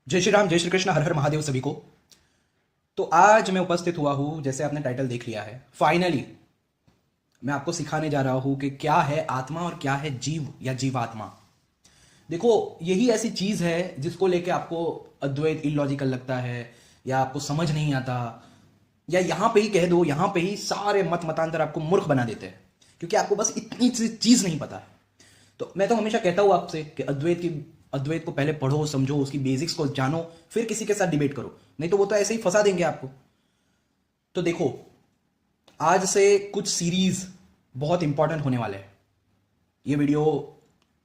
जय श्री राम, जय श्री कृष्ण, हर हर महादेव सभी को। तो आज मैं उपस्थित हुआ हूं, जैसे आपने टाइटल देख लिया है, फाइनली मैं आपको सिखाने जा रहा हूं कि क्या है आत्मा और क्या है जीव या जीवात्मा। देखो, यही ऐसी चीज है जिसको लेके आपको अद्वैत इलॉजिकल लगता है या आपको समझ नहीं आता, या यहां पे ही कह दो, यहां पे ही सारे मत मतांतर आपको मूर्ख बना देते हैं क्योंकि आपको बस इतनी चीज नहीं पता है। तो मैं तो हमेशा कहता हूं आपसे कि अद्वैत को पहले पढ़ो, समझो, उसकी बेसिक्स को जानो, फिर किसी के साथ डिबेट करो, नहीं तो वो तो ऐसे ही फंसा देंगे आपको। तो देखो, आज से कुछ सीरीज बहुत इंपॉर्टेंट होने वाले हैं। ये वीडियो,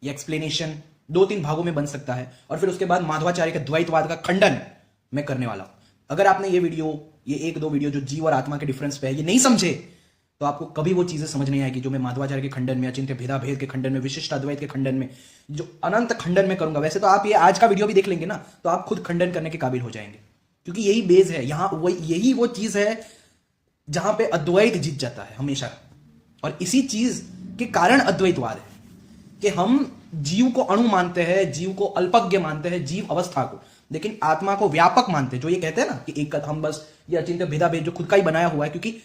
ये एक्सप्लेनेशन 2-3 भागों में बन सकता है और फिर उसके बाद माधवाचार्य के द्वैतवाद का खंडन मैं करने वाला हूं। अगर आपने ये 1-2 वीडियो जो जीव और आत्मा के डिफरेंस पे है ये नहीं समझे, तो आपको कभी वो चीजें समझ नहीं आएगी जो मैं माधवाचार्य के खंडन में, अचिंत्य भेदाभेद के खंडन में, विशिष्ट अद्वैत के खंडन में, जो अनंत खंडन में करूंगा। वैसे तो आप ये आज का वीडियो भी देख लेंगे ना, तो आप खुद खंडन करने के काबिल हो जाएंगे, क्योंकि यही बेस है यहां, यही वो चीज है जहां पे अद्वैत जीत जाता है हमेशा। और इसी चीज के कारण अद्वैतवाद है कि हम जीव को अणु मानते हैं, जीव को अल्पज्ञ मानते हैं, जीव अवस्था को, लेकिन आत्मा को व्यापक मानते हैं। जो ये कहते हैं ना कि एक हम बस ये अचिंत्य भेदाभेद जो खुद का ही बनाया हुआ है, क्योंकि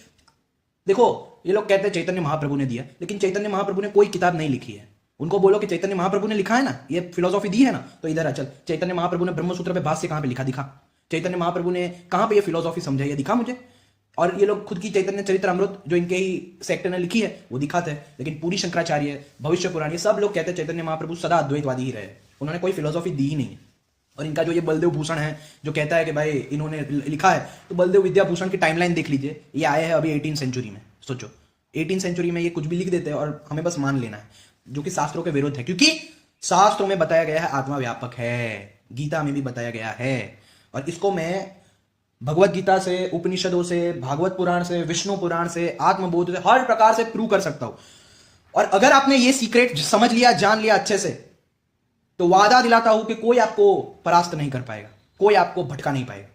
देखो, ये लोग कहते हैं चैतन्य महाप्रभु ने दिया, लेकिन चैतन्य महाप्रभु ने कोई किताब नहीं लिखी है। उनको बोलो कि चैतन्य महाप्रभु ने लिखा है ना, ये फिलोसॉफी दी है ना, तो इधर आ चल, चैतन्य महाप्रभु ने ब्रह्मसूत्र पे भाष्य कहां पे लिखा, दिखा। चैतन्य महाप्रभु ने कहां पे ये फिलोसॉफी समझा, ये दिखा मुझे। और ये लोग खुद की चैतन्य चरित्र अमृत जो इनके ही सेक्टर ने लिखी है वो दिखाते हैं, लेकिन पूरी शंकराचार्य, भविष्य पुराण, ये सब लोग कहते हैं चैतन्य महाप्रभु सदा अद्वैतवादी ही रहे, उन्होंने कोई फिलोसॉफी दी ही नहीं है। और इनका जो ये बलदेव भूषण है जो कहता है कि भाई इन्होंने लिखा है, तो बलदेव विद्याभूषण की टाइमलाइन देख लीजिए, ये आए हैं अभी 18 सेंचुरी में। सोचो, 18 सेंचुरी में ये कुछ भी लिख देते हैं और हमें बस मान लेना है, जो कि शास्त्रों के विरुद्ध है, क्योंकि शास्त्रों में बताया गया है आत्मा व्यापक है, गीता में भी बताया गया है। और इसको मैं भगवत गीता से, उपनिषदों से, भागवत पुराण से, विष्णु पुराण से, आत्मबोध से, हर प्रकार से प्रूव कर सकता हूं। और अगर आपने ये सीक्रेट समझ लिया, जान लिया अच्छे से, तो वादा दिलाता हूं कि कोई आपको परास्त नहीं कर पाएगा, कोई आपको भटका नहीं पाएगा।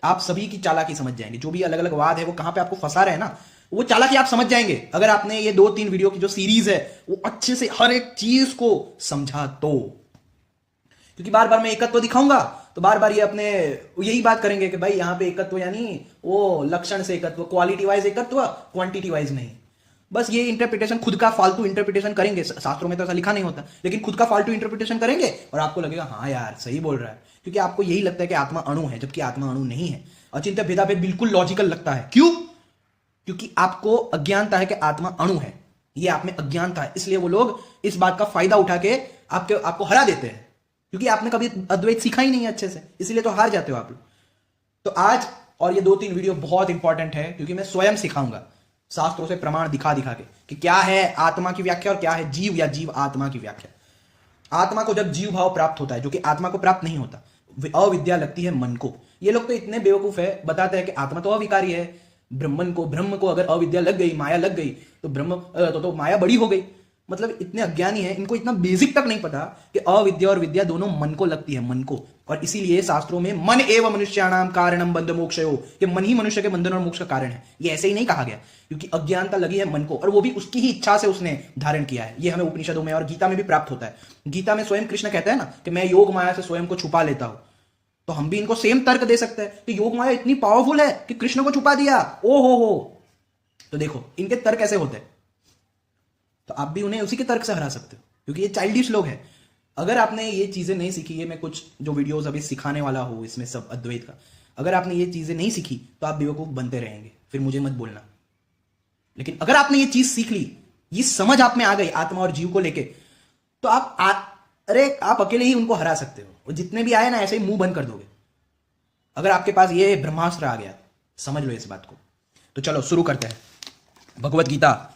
आप सभी की चालाकी समझ जाएंगे, जो भी अलग अलग वाद है वो कहां पे आपको फंसा रहे हैं ना, वो चालाकी आप समझ जाएंगे अगर आपने ये 2-3 वीडियो की जो सीरीज है वो अच्छे से हर एक चीज को समझा तो। क्योंकि बार बार मैं एकत्व दिखाऊंगा तो बार बार ये अपने यही बात करेंगे कि भाई यहां पे एकत्व यानी वो लक्षण से एकत्व, क्वालिटी वाइज एकत्व, क्वांटिटी वाइज नहीं। बस ये इंटरप्रिटेशन खुद का फालतू इंटरप्रिटेशन करेंगे, शास्त्रों में तो ऐसा लिखा नहीं होता, लेकिन खुद का फालतू इंटरप्रिटेशन करेंगे और आपको लगेगा हाँ यार सही बोल रहा है, क्योंकि आपको यही लगता है कि आत्मा अणु है, जबकि आत्मा अणु नहीं है। अचिंत्य भेदाभेद बिल्कुल लॉजिकल लगता है, क्यों? क्योंकि आपको अज्ञानता है कि आत्मा अणु है, ये आप में अज्ञानता है, इसलिए वो लोग इस बात का फायदा उठा के आपको हरा देते हैं, क्योंकि आपने कभी अद्वैत सीखा ही नहीं है अच्छे से, इसलिए तो हार जाते हो आप लोग। तो आज और ये 2-3 वीडियो बहुत इंपॉर्टेंट है, क्योंकि मैं स्वयं सिखाऊंगा शास्त्रों से प्रमाण दिखा दिखा के कि क्या है आत्मा की व्याख्या और क्या है जीव या जीव आत्मा की व्याख्या। आत्मा को जब जीव भाव प्राप्त होता है, जो कि आत्मा को प्राप्त नहीं होता, अविद्या लगती है मन को। ये लोग तो इतने बेवकूफ है, बताते हैं कि आत्मा तो अविकारी है, ब्रह्म को अगर अविद्या लग गई, माया लग गई, तो तो माया बड़ी हो गई। मतलब इतने अज्ञानी है, इनको इतना बेसिक तक नहीं पता कि अविद्या और विद्या दोनों मन को लगती है, मन को। और इसीलिए शास्त्रों में मन एवं मनुष्याणाम कारणम बंध मोक्षयो, कि मन ही मनुष्य के बंधन और मोक्ष का कारण है, ये ऐसे ही नहीं कहा गया, क्योंकि अज्ञानता लगी है मन को, और वो भी उसकी ही इच्छा से उसने धारण किया है। ये हमें उपनिषदों में और गीता में भी प्राप्त होता है। गीता में स्वयं कृष्ण कहता है ना कि मैं योग माया से स्वयं को छुपा लेता हूं, तो हम भी इनको सेम तर्क दे सकते हैं कि योग माया इतनी पावरफुल है कि कृष्ण को छुपा दिया, ओ हो। तो देखो इनके तर्क ऐसे होते हैं, तो आप भी उन्हें उसी के तर्क से हरा सकते हो, क्योंकि ये चाइल्डिश लोग हैं। अगर आपने ये चीजें नहीं सीखी, ये मैं कुछ जो वीडियोस अभी सिखाने वाला हूं इसमें सब अद्वैत का, अगर आपने ये चीजें नहीं सीखी तो आप बेवकूफ बनते रहेंगे, फिर मुझे मत बोलना। लेकिन अगर आपने ये चीज सीख ली, ये समझ आप में आ गई आत्मा और जीव को लेके, तो आप अकेले ही उनको हरा सकते हो, और जितने भी आए ना ऐसे ही मुंह बंद कर दोगे। अगर आपके पास ये ब्रह्मास्त्र आ गया, समझ लो इस बात को। तो चलो शुरू करते हैं। भगवत गीता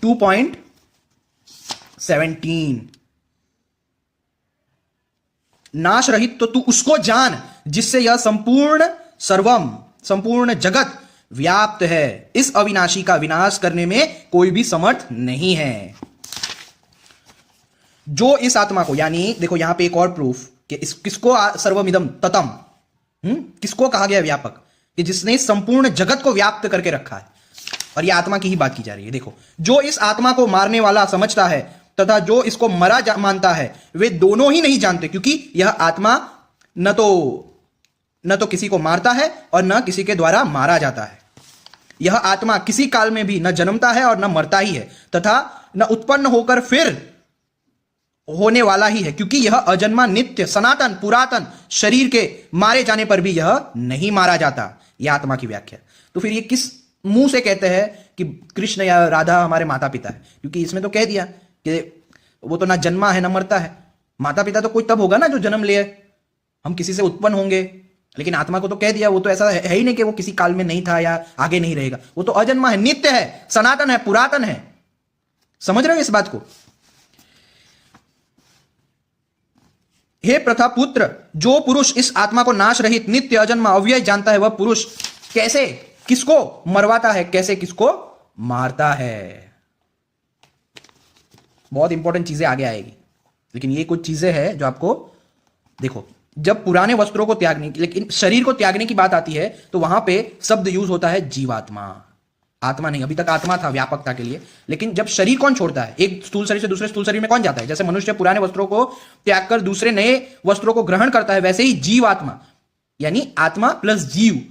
टू पॉइंट 17, नाश रहित तो तू उसको जान जिससे यह संपूर्ण जगत व्याप्त है। इस अविनाशी का विनाश करने में कोई भी समर्थ नहीं है। जो इस आत्मा को, यानी देखो यहां पे एक और प्रूफ कि किसको सर्वमिदम ततम, किसको कहा गया व्यापक, कि जिसने संपूर्ण जगत को व्याप्त करके रखा है। और ये आत्मा की ही बात की जा रही है। देखो, जो इस आत्मा को मारने वाला समझता है तथा जो इसको मरा मानता है, वे दोनों ही नहीं जानते, क्योंकि यह आत्मा न तो किसी को मारता है और न किसी के द्वारा मारा जाता है। यह आत्मा किसी काल में भी न जन्मता है और न मरता ही है, तथा न उत्पन्न होकर फिर होने वाला ही है, क्योंकि यह अजन्मा, नित्य, सनातन, पुरातन शरीर के मारे जाने पर भी यह नहीं मारा जाता। यह आत्मा की व्याख्या। तो फिर ये किस मुंह से कहते हैं कि कृष्ण या राधा हमारे माता पिता है? क्योंकि इसमें तो कह दिया कि वो तो ना जन्मा है ना मरता है। माता पिता तो कोई तब होगा ना जो जन्म ले, हम किसी से उत्पन्न होंगे, लेकिन आत्मा को तो कह दिया वो तो ऐसा है ही नहीं कि वो किसी काल में नहीं था या आगे नहीं रहेगा। वो तो अजन्मा है, नित्य है, सनातन है, पुरातन है। समझ रहे हो इस बात को? हे प्रथा पुत्र, जो पुरुष इस आत्मा को नाश रहित, नित्य, अजन्मा, अव्यय जानता है, वह पुरुष कैसे किसको मरवाता है, कैसे किसको मारता है। बहुत इंपॉर्टेंट चीजें आगे आएगी, लेकिन ये कुछ चीजें हैं जो आपको देखो, जब पुराने वस्त्रों को त्यागने की, लेकिन शरीर को त्यागने की बात आती है तो वहां पे शब्द यूज होता है जीवात्मा, आत्मा नहीं। अभी तक आत्मा था व्यापकता के लिए, लेकिन जब शरीर कौन छोड़ता है, एक स्थूल शरीर से दूसरे स्थूल शरीर में कौन जाता है? जैसे मनुष्य पुराने वस्त्रों को त्याग कर दूसरे नए वस्त्रों को ग्रहण करता है, वैसे ही जीवात्मा यानी आत्मा प्लस जीव,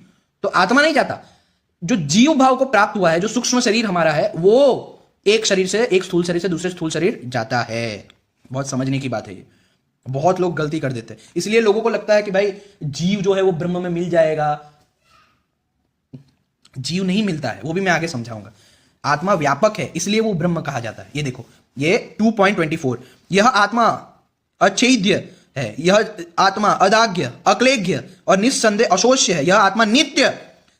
तो आत्मा नहीं जाता। जो जीव भाव को प्राप्त हुआ है, जो सूक्ष्म शरीर हमारा है, वो एक शरीर से, एक स्थूल शरीर से दूसरे स्थूल शरीर जाता है। बहुत समझने की बात है ये, बहुत लोग गलती कर देते हैं। इसलिए लोगों को लगता है कि भाई जीव जो है वो ब्रह्म में मिल जाएगा। जीव नहीं मिलता है, वो भी मैं आगे समझाऊंगा। आत्मा व्यापक है, इसलिए वो ब्रह्म कहा जाता है। ये देखो, ये 2.24, यह आत्मा अछेद्य है, यह आत्मा अदाग्य, अक्लेग्य और निस्संदेह अशोष्य है। यह आत्मा नित्य,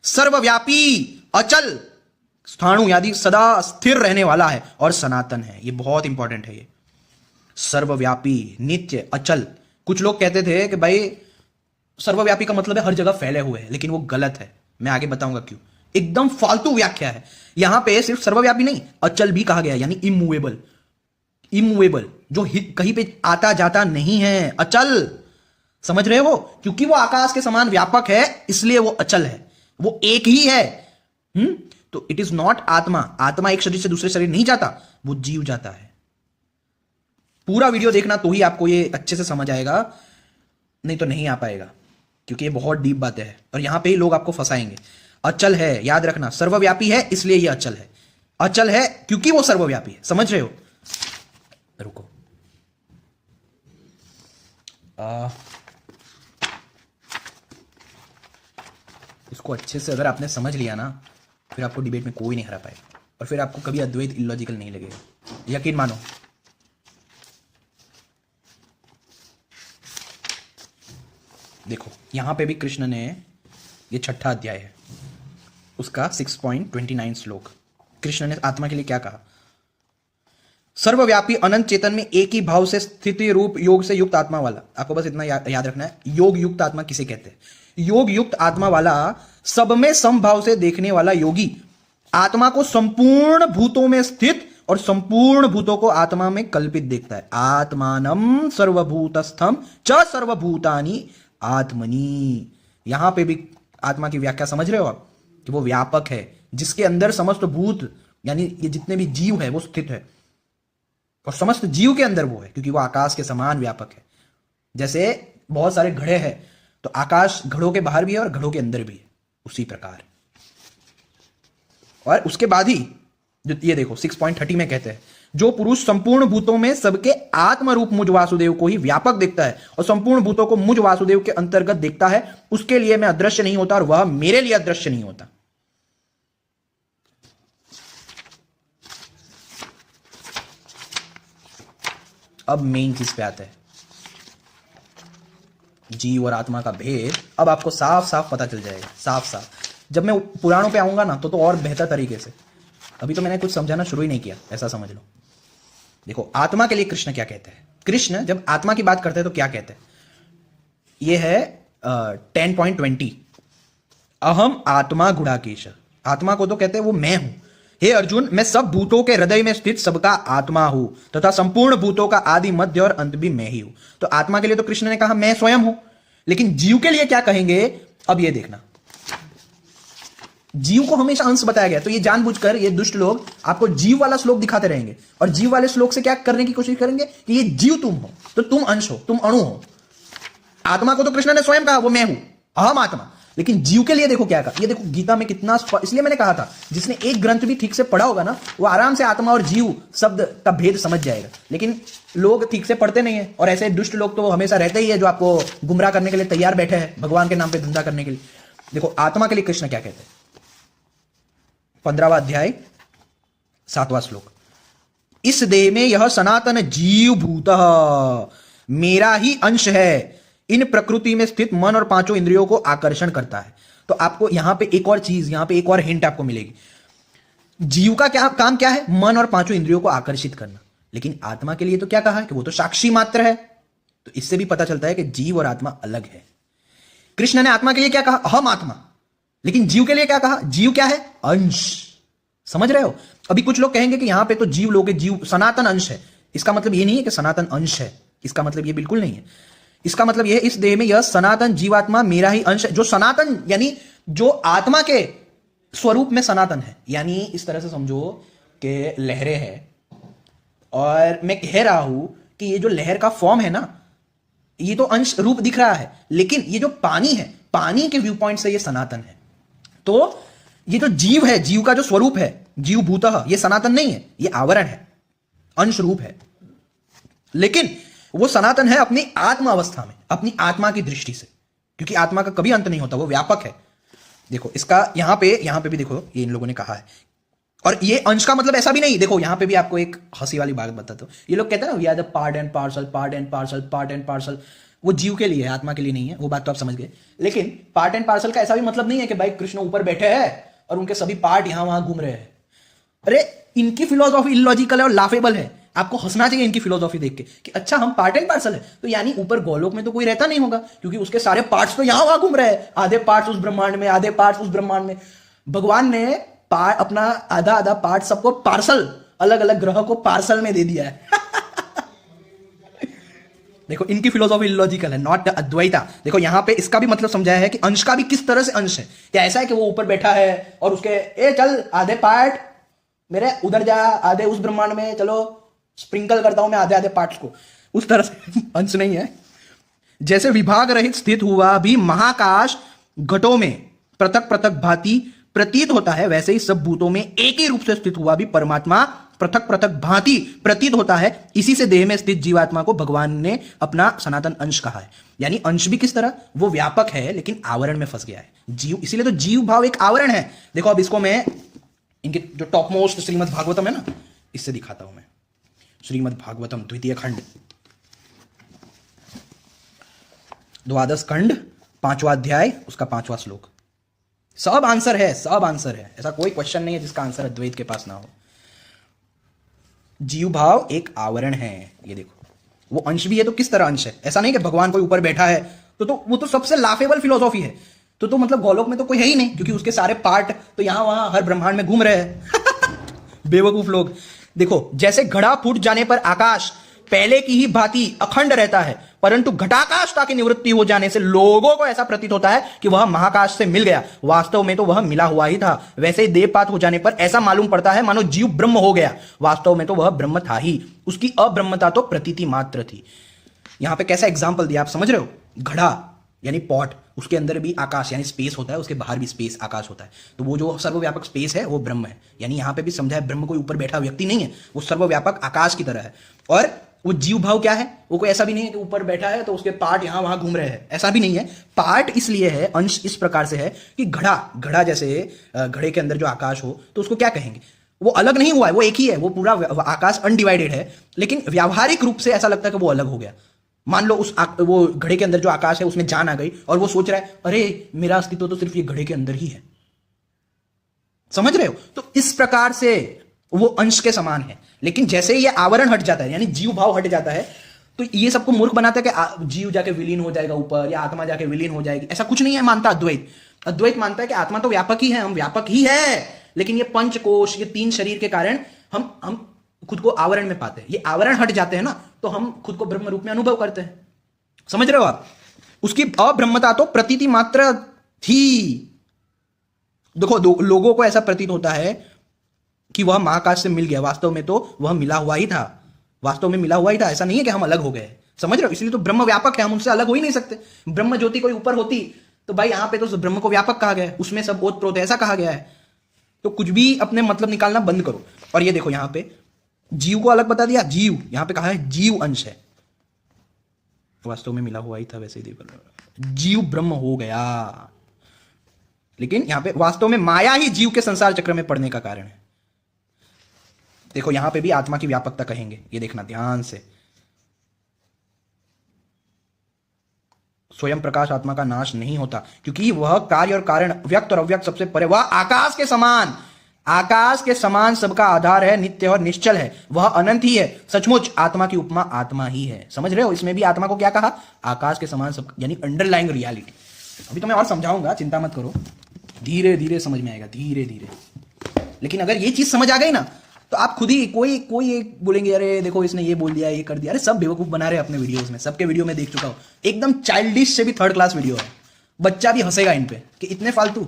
सर्वव्यापी, अचल, स्थाणु यानी सदा स्थिर रहने वाला है और सनातन है। ये बहुत इंपॉर्टेंट है। ये सर्वव्यापी, नित्य, अचल। कुछ लोग कहते थे कि भाई सर्वव्यापी का मतलब है हर जगह फैले हुए हैं, लेकिन वो गलत है। मैं आगे बताऊंगा क्यों। एकदम फालतू व्याख्या है। यहां पे सिर्फ सर्वव्यापी नहीं, अचल भी कहा गया, यानी इमूवेबल। इमूवेबल जो कहीं पे आता जाता नहीं है, अचल। समझ रहे हो? क्योंकि वो आकाश के समान व्यापक है, इसलिए वो अचल है, वो एक ही है। तो इट इज नॉट आत्मा। आत्मा एक शरीर से दूसरे शरीर नहीं जाता, वो जीव जाता है। पूरा वीडियो देखना तो ही आपको ये अच्छे से समझ आएगा, नहीं तो नहीं आ पाएगा, क्योंकि ये बहुत डीप बातें हैं और यहां पे ही लोग आपको फंसाएंगे। अचल है, याद रखना, सर्वव्यापी है इसलिए ये अचल है। अचल है क्योंकि वो सर्वव्यापी है। समझ रहे हो? रुको, इसको अच्छे से अगर आपने समझ लिया ना, फिर आपको डिबेट में कोई नहीं हरा पाएगा और फिर आपको कभी अद्वैत इलॉजिकल नहीं लगेगा, यकीन मानो। देखो, यहां पे भी कृष्ण ने, ये 6ठा अध्याय है, उसका 6.29 श्लोक, कृष्ण ने आत्मा के लिए क्या कहा? सर्वव्यापी अनंत चेतन में एक ही भाव से स्थिति रूप योग से युक्त आत्मा वाला। आपको बस इतना याद रखना है, योग युक्त आत्मा किसे कहते हैं? योग युक्त आत्मा वाला, सब में समभाव से देखने वाला योगी, आत्मा को संपूर्ण भूतों में स्थित और संपूर्ण भूतों को आत्मा में कल्पित देखता है। आत्मानम सर्वभूतस्थम च सर्वभूतानि आत्मनि। यहां पे भी आत्मा की व्याख्या समझ रहे हो आप, कि वो व्यापक है, जिसके अंदर समस्त भूत यानी ये जितने भी जीव है वो स्थित है, और समस्त जीव के अंदर वो है, क्योंकि वो आकाश के समान व्यापक है। जैसे बहुत सारे घड़े हैं, तो आकाश घड़ों के बाहर भी है और घड़ों के अंदर भी है, उसी प्रकार। और उसके बाद ही जो ये देखो 6.30 में कहते हैं, जो पुरुष संपूर्ण भूतों में सबके आत्म रूप मुझ वासुदेव को ही व्यापक देखता है और संपूर्ण भूतों को मुझ वासुदेव के अंतर्गत देखता है, उसके लिए मैं अदृश्य नहीं होता और वह मेरे लिए अदृश्य नहीं होता। अब मेन चीज पे आता है, जीव और आत्मा का भेद। अब आपको साफ साफ पता चल जाएगा, साफ साफ। जब मैं पुराणों पे आऊंगा ना तो और बेहतर तरीके से। अभी तो मैंने कुछ समझाना शुरू ही नहीं किया, ऐसा समझ लो। देखो, आत्मा के लिए कृष्ण क्या कहते हैं? कृष्ण जब आत्मा की बात करते हैं तो क्या कहते हैं? ये है 10.20, अहम आत्मा गुणाकेश। आत्मा को तो कहते हैं वो मैं हूं। हे अर्जुन, मैं सब भूतों के हृदय में स्थित सबका आत्मा हूं तथा संपूर्ण भूतों का आदि, मध्य और अंत भी मैं ही हूं। तो आत्मा के लिए तो कृष्ण ने कहा मैं स्वयं हूं, लेकिन जीव के लिए क्या कहेंगे? अब ये देखना, जीव को हमेशा अंश बताया गया, तो ये जानबूझकर ये दुष्ट लोग आपको जीव वाला श्लोक दिखाते रहेंगे और जीव वाले श्लोक से क्या करने की कोशिश करेंगे कि ये जीव तुम हो, तो तुम अंश हो, तुम अणु हो। आत्मा को तो कृष्ण ने स्वयं कहा वो मैं हूं, अहम आत्मा। लेकिन जीव के लिए देखो क्या कहा, ये देखो गीता में कितना, इसलिए मैंने कहा था जिसने एक ग्रंथ भी ठीक से पढ़ा होगा ना वो आराम से आत्मा और जीव शब्द का भेद समझ जाएगा। लेकिन लोग ठीक से पढ़ते नहीं है, और ऐसे दुष्ट लोग तो हमेशा रहते ही है जो आपको गुमराह करने के लिए तैयार बैठे हैं, भगवान के नाम पे धंधा करने के लिए। देखो आत्मा के लिए कृष्ण क्या कहते हैं, 15वां अध्याय 7वां श्लोक, इस देह में यह सनातन जीव भूतः मेरा ही अंश है, इन प्रकृति में स्थित मन और पांचों इंद्रियों को आकर्षण करता है। तो आपको यहां पे एक और चीज, यहां पे एक और हिंट आपको मिलेगी। जीव का क्या काम, क्या है, मन और पांचों इंद्रियों को आकर्षित करना। लेकिन आत्मा के लिए तो क्या कहा है कि वो तो साक्षी मात्र है। तो इससे भी पता चलता है कि जीव और आत्मा अलग है। कृष्ण ने आत्मा के लिए क्या कहा, अहम आत्मा। लेकिन जीव के लिए क्या कहा, जीव क्या है, अंश। समझ रहे हो? अभी कुछ लोग कहेंगे कि यहां पे तो जीव लोग, जीव सनातन अंश है। इसका मतलब ये नहीं है कि सनातन अंश है, इसका मतलब ये बिल्कुल नहीं है। इसका मतलब यह, इस देह में यह सनातन जीवात्मा मेरा ही अंश है। जो सनातन यानी जो आत्मा के स्वरूप में सनातन है, यानी इस तरह से समझो कि लहरें हैं और मैं कह रहा हूं कि ये जो लहर का फॉर्म है ना, ये तो अंश रूप दिख रहा है, लेकिन ये जो पानी है, पानी के व्यू पॉइंट से ये सनातन है। तो ये जो जीव है, जीव का जो स्वरूप है, जीव भूतः, ये सनातन नहीं है, ये आवरण है, अंश रूप है। लेकिन वो सनातन है अपनी आत्मा अवस्था में, अपनी आत्मा की दृष्टि से, क्योंकि आत्मा का कभी अंत नहीं होता, वो व्यापक है। देखो इसका यहां पे भी देखो, ये इन लोगों ने कहा है। और ये अंश का मतलब ऐसा भी नहीं, देखो यहां पे भी आपको एक हंसी वाली बात बताता हूं। ये लोग कहते हैं ना we are the part and parcel, part and parcel, part and parcel. वो जीव के लिए है, आत्मा के लिए नहीं है, वो बात तो आप समझ गए। लेकिन पार्ट एंड पार्सल का ऐसा भी मतलब नहीं है कि भाई कृष्ण ऊपर बैठे हैं और उनके सभी पार्ट यहां वहां घूम रहे हैं। अरे इनकी फिलोसॉफी इलॉजिकल है और लाफेबल है। आपको हंसना चाहिए इनकी फिलोसॉफी देख के कि अच्छा हम पार्ट एंड पार्सल है, तो यानी ऊपर गोलोक में तो कोई रहता नहीं होगा, क्योंकि उसके सारे पार्ट्स तो यहां वहां घूम रहे हैं। आधे पार्ट्स उस ब्रह्मांड में, आधे पार्ट्स उस ब्रह्मांड में। भगवान ने अपना आधा आधा पार्ट सबको पार्सल, अलग अलग ग्रह को पार्सल में दे दिया है। देखो इनकी फिलोसॉफी इलॉजिकल है, नॉट अद्वैता। देखो यहां पे इसका भी मतलब समझाया है कि अंश का भी किस तरह से अंश है। क्या ऐसा है कि वो ऊपर बैठा है और उसके ए चल आधे पार्ट मेरे उधर जा, आधे उस ब्रह्मांड में, चलो स्प्रिंकल करता हूं मैं आधे आधे पार्ट्स को, उस तरह से अंश नहीं है। जैसे विभाग रहित स्थित हुआ भी महाकाश घटों में पृथक पृथक भांति प्रतीत होता है, वैसे ही सब भूतों में एक ही रूप से स्थित हुआ भी परमात्मा पृथक पृथक भांति प्रतीत होता है। इसी से देह में स्थित जीवात्मा को भगवान ने अपना सनातन अंश कहा है। यानी अंश भी किस तरह, वो व्यापक है लेकिन आवरण में फंस गया है जीव, इसीलिए तो जीव भाव एक आवरण है। देखो अब इसको मैं इनके जो टॉप मोस्ट श्रीमद् भागवतम है ना, इससे दिखाता हूं मैं। श्रीमद् भागवतम द्वितीय खंड, द्वादश खंड, 5वां अध्याय, उसका 5वां श्लोक। सब आंसर है, सब आंसर है, ऐसा कोई क्वेश्चन नहीं है जिसका आंसर अद्वैत के पास ना हो। जीव भाव एक आवरण है, ये देखो वो अंश भी है, तो किस तरह अंश है, ऐसा नहीं कि भगवान कोई ऊपर बैठा है, तो वो तो सबसे लाफेबल फिलोसॉफी है। तो मतलब गोलोक में तो कोई है ही नहीं, क्योंकि उसके सारे पार्ट तो यहां वहां हर ब्रह्मांड में घूम रहे हैं। बेवकूफ लोग। देखो जैसे घड़ा फूट जाने पर आकाश पहले की ही भांति अखंड रहता है, परंतु घटाकाशता की निवृत्ति हो जाने से लोगों को ऐसा प्रतीत होता है कि वह महाकाश से मिल गया, वास्तव में तो वह मिला हुआ ही था। वैसे ही देवपात हो जाने पर ऐसा मालूम पड़ता है मानो जीव ब्रह्म हो गया, वास्तव में तो वह ब्रह्म था ही, उसकी अब्रह्मता तो प्रतीति मात्र थी। यहां पे कैसा एग्जाम्पल दिया आप समझ रहे हो? घड़ा यानी पॉट, उसके अंदर भी आकाश यानी स्पेस होता है, उसके बाहर भी स्पेस आकाश होता है। तो वो जो सर्वव्यापक स्पेस है वो ब्रह्म है। यानी यहां पे भी समझा है ब्रह्म कोई ऊपर बैठा व्यक्ति नहीं है, वो सर्वव्यापक आकाश की तरह है। और वो जीव भाव क्या है, वो कोई ऐसा भी नहीं है कि ऊपर बैठा है तो उसके पार्ट यहां वहां घूम रहे हैं, ऐसा भी नहीं है। पार्ट इसलिए है, अंश इस प्रकार से है कि घड़ा जैसे घड़े के अंदर जो आकाश हो तो उसको क्या कहेंगे, वो अलग नहीं हुआ है, वो एक ही है, वो पूरा आकाश अनडिवाइडेड है। लेकिन व्यावहारिक रूप से ऐसा लगता है कि वो अलग हो गया। मान लो वो घड़े के अंदर जो आकाश है उसमें जान आ गई और वो सोच रहा है अरे मेरा अस्तित्व तो सिर्फ ये घड़े के अंदर ही है। समझ रहे हो? तो इस प्रकार से वो अंश के समान है। लेकिन जैसे ही ये आवरण हट जाता है यानी जीव भाव हट जाता है, तो ये सबको मूर्ख बनाता है कि जीव जाके विलीन हो जाएगा ऊपर या आत्मा जाके विलीन हो जाएगी। ऐसा कुछ नहीं है मानता अद्वैत। अद्वैत मानता है कि आत्मा तो व्यापक ही है, हम व्यापक ही है, लेकिन ये पंचकोश, ये 3 शरीर के कारण हम खुद को आवरण में पाते हैं। ये आवरण हट जाते हैं ना तो हम खुद को ब्रह्म रूप में अनुभव करते हैं। समझ रहे हो आप? उसकी अब्रह्मता तो प्रतीति मात्र थी, देखो लोगों को ऐसा प्रतीत होता है कि वह महाकाश से मिल गया, वास्तव में तो वह मिला हुआ ही था, वास्तव में मिला हुआ ही था। ऐसा नहीं है कि हम अलग हो गए, समझ रहे हो? इसलिए तो ब्रह्म व्यापक है, हम उनसे अलग हो ही नहीं सकते। ब्रह्म ज्योति कोई ऊपर होती तो भाई यहाँ पे तो ब्रह्म को व्यापक कहा गया है, उसमें सब ओत प्रोत ऐसा कहा गया है। तो कुछ भी अपने मतलब निकालना बंद करो। और ये देखो यहाँ पे जीव को अलग बता दिया, जीव यहाँ पे कहा है जीव अंश है, वास्तव में मिला हुआ ही था वैसे ही देखो, जीव ब्रह्म हो गया। लेकिन यहां पे वास्तव में माया ही जीव के संसार चक्र में पड़ने का कारण है। देखो यहां पे भी आत्मा की व्यापकता कहेंगे, ये देखना ध्यान से। स्वयं प्रकाश आत्मा का नाश नहीं होता, क्योंकि वह कार्य और कारण, व्यक्त और अव्यक्त सबसे परे, वह आकाश के समान, आकाश के समान सबका आधार है, नित्य और निश्चल है, वह अनंत ही है। सचमुच आत्मा की उपमा आत्मा ही है। समझ रहे हो? इसमें भी आत्मा को क्या कहा? आकाश के समान सब, यानी अंडरलाइंग रियलिटी। अभी तो मैं और समझाऊंगा, चिंता मत करो, धीरे धीरे समझ में आएगा, धीरे धीरे। लेकिन अगर ये चीज समझ आ गई ना तो आप खुद ही कोई एक बोलेंगे अरे देखो इसने ये बोल दिया, ये कर दिया। अरे सब बेवकूफ बना रहे अपने वीडियोस में, सबके वीडियो में देख चुका हूं, एकदम चाइल्डिश से भी थर्ड क्लास वीडियो है, बच्चा भी हंसेगा इन पे कि इतने फालतू।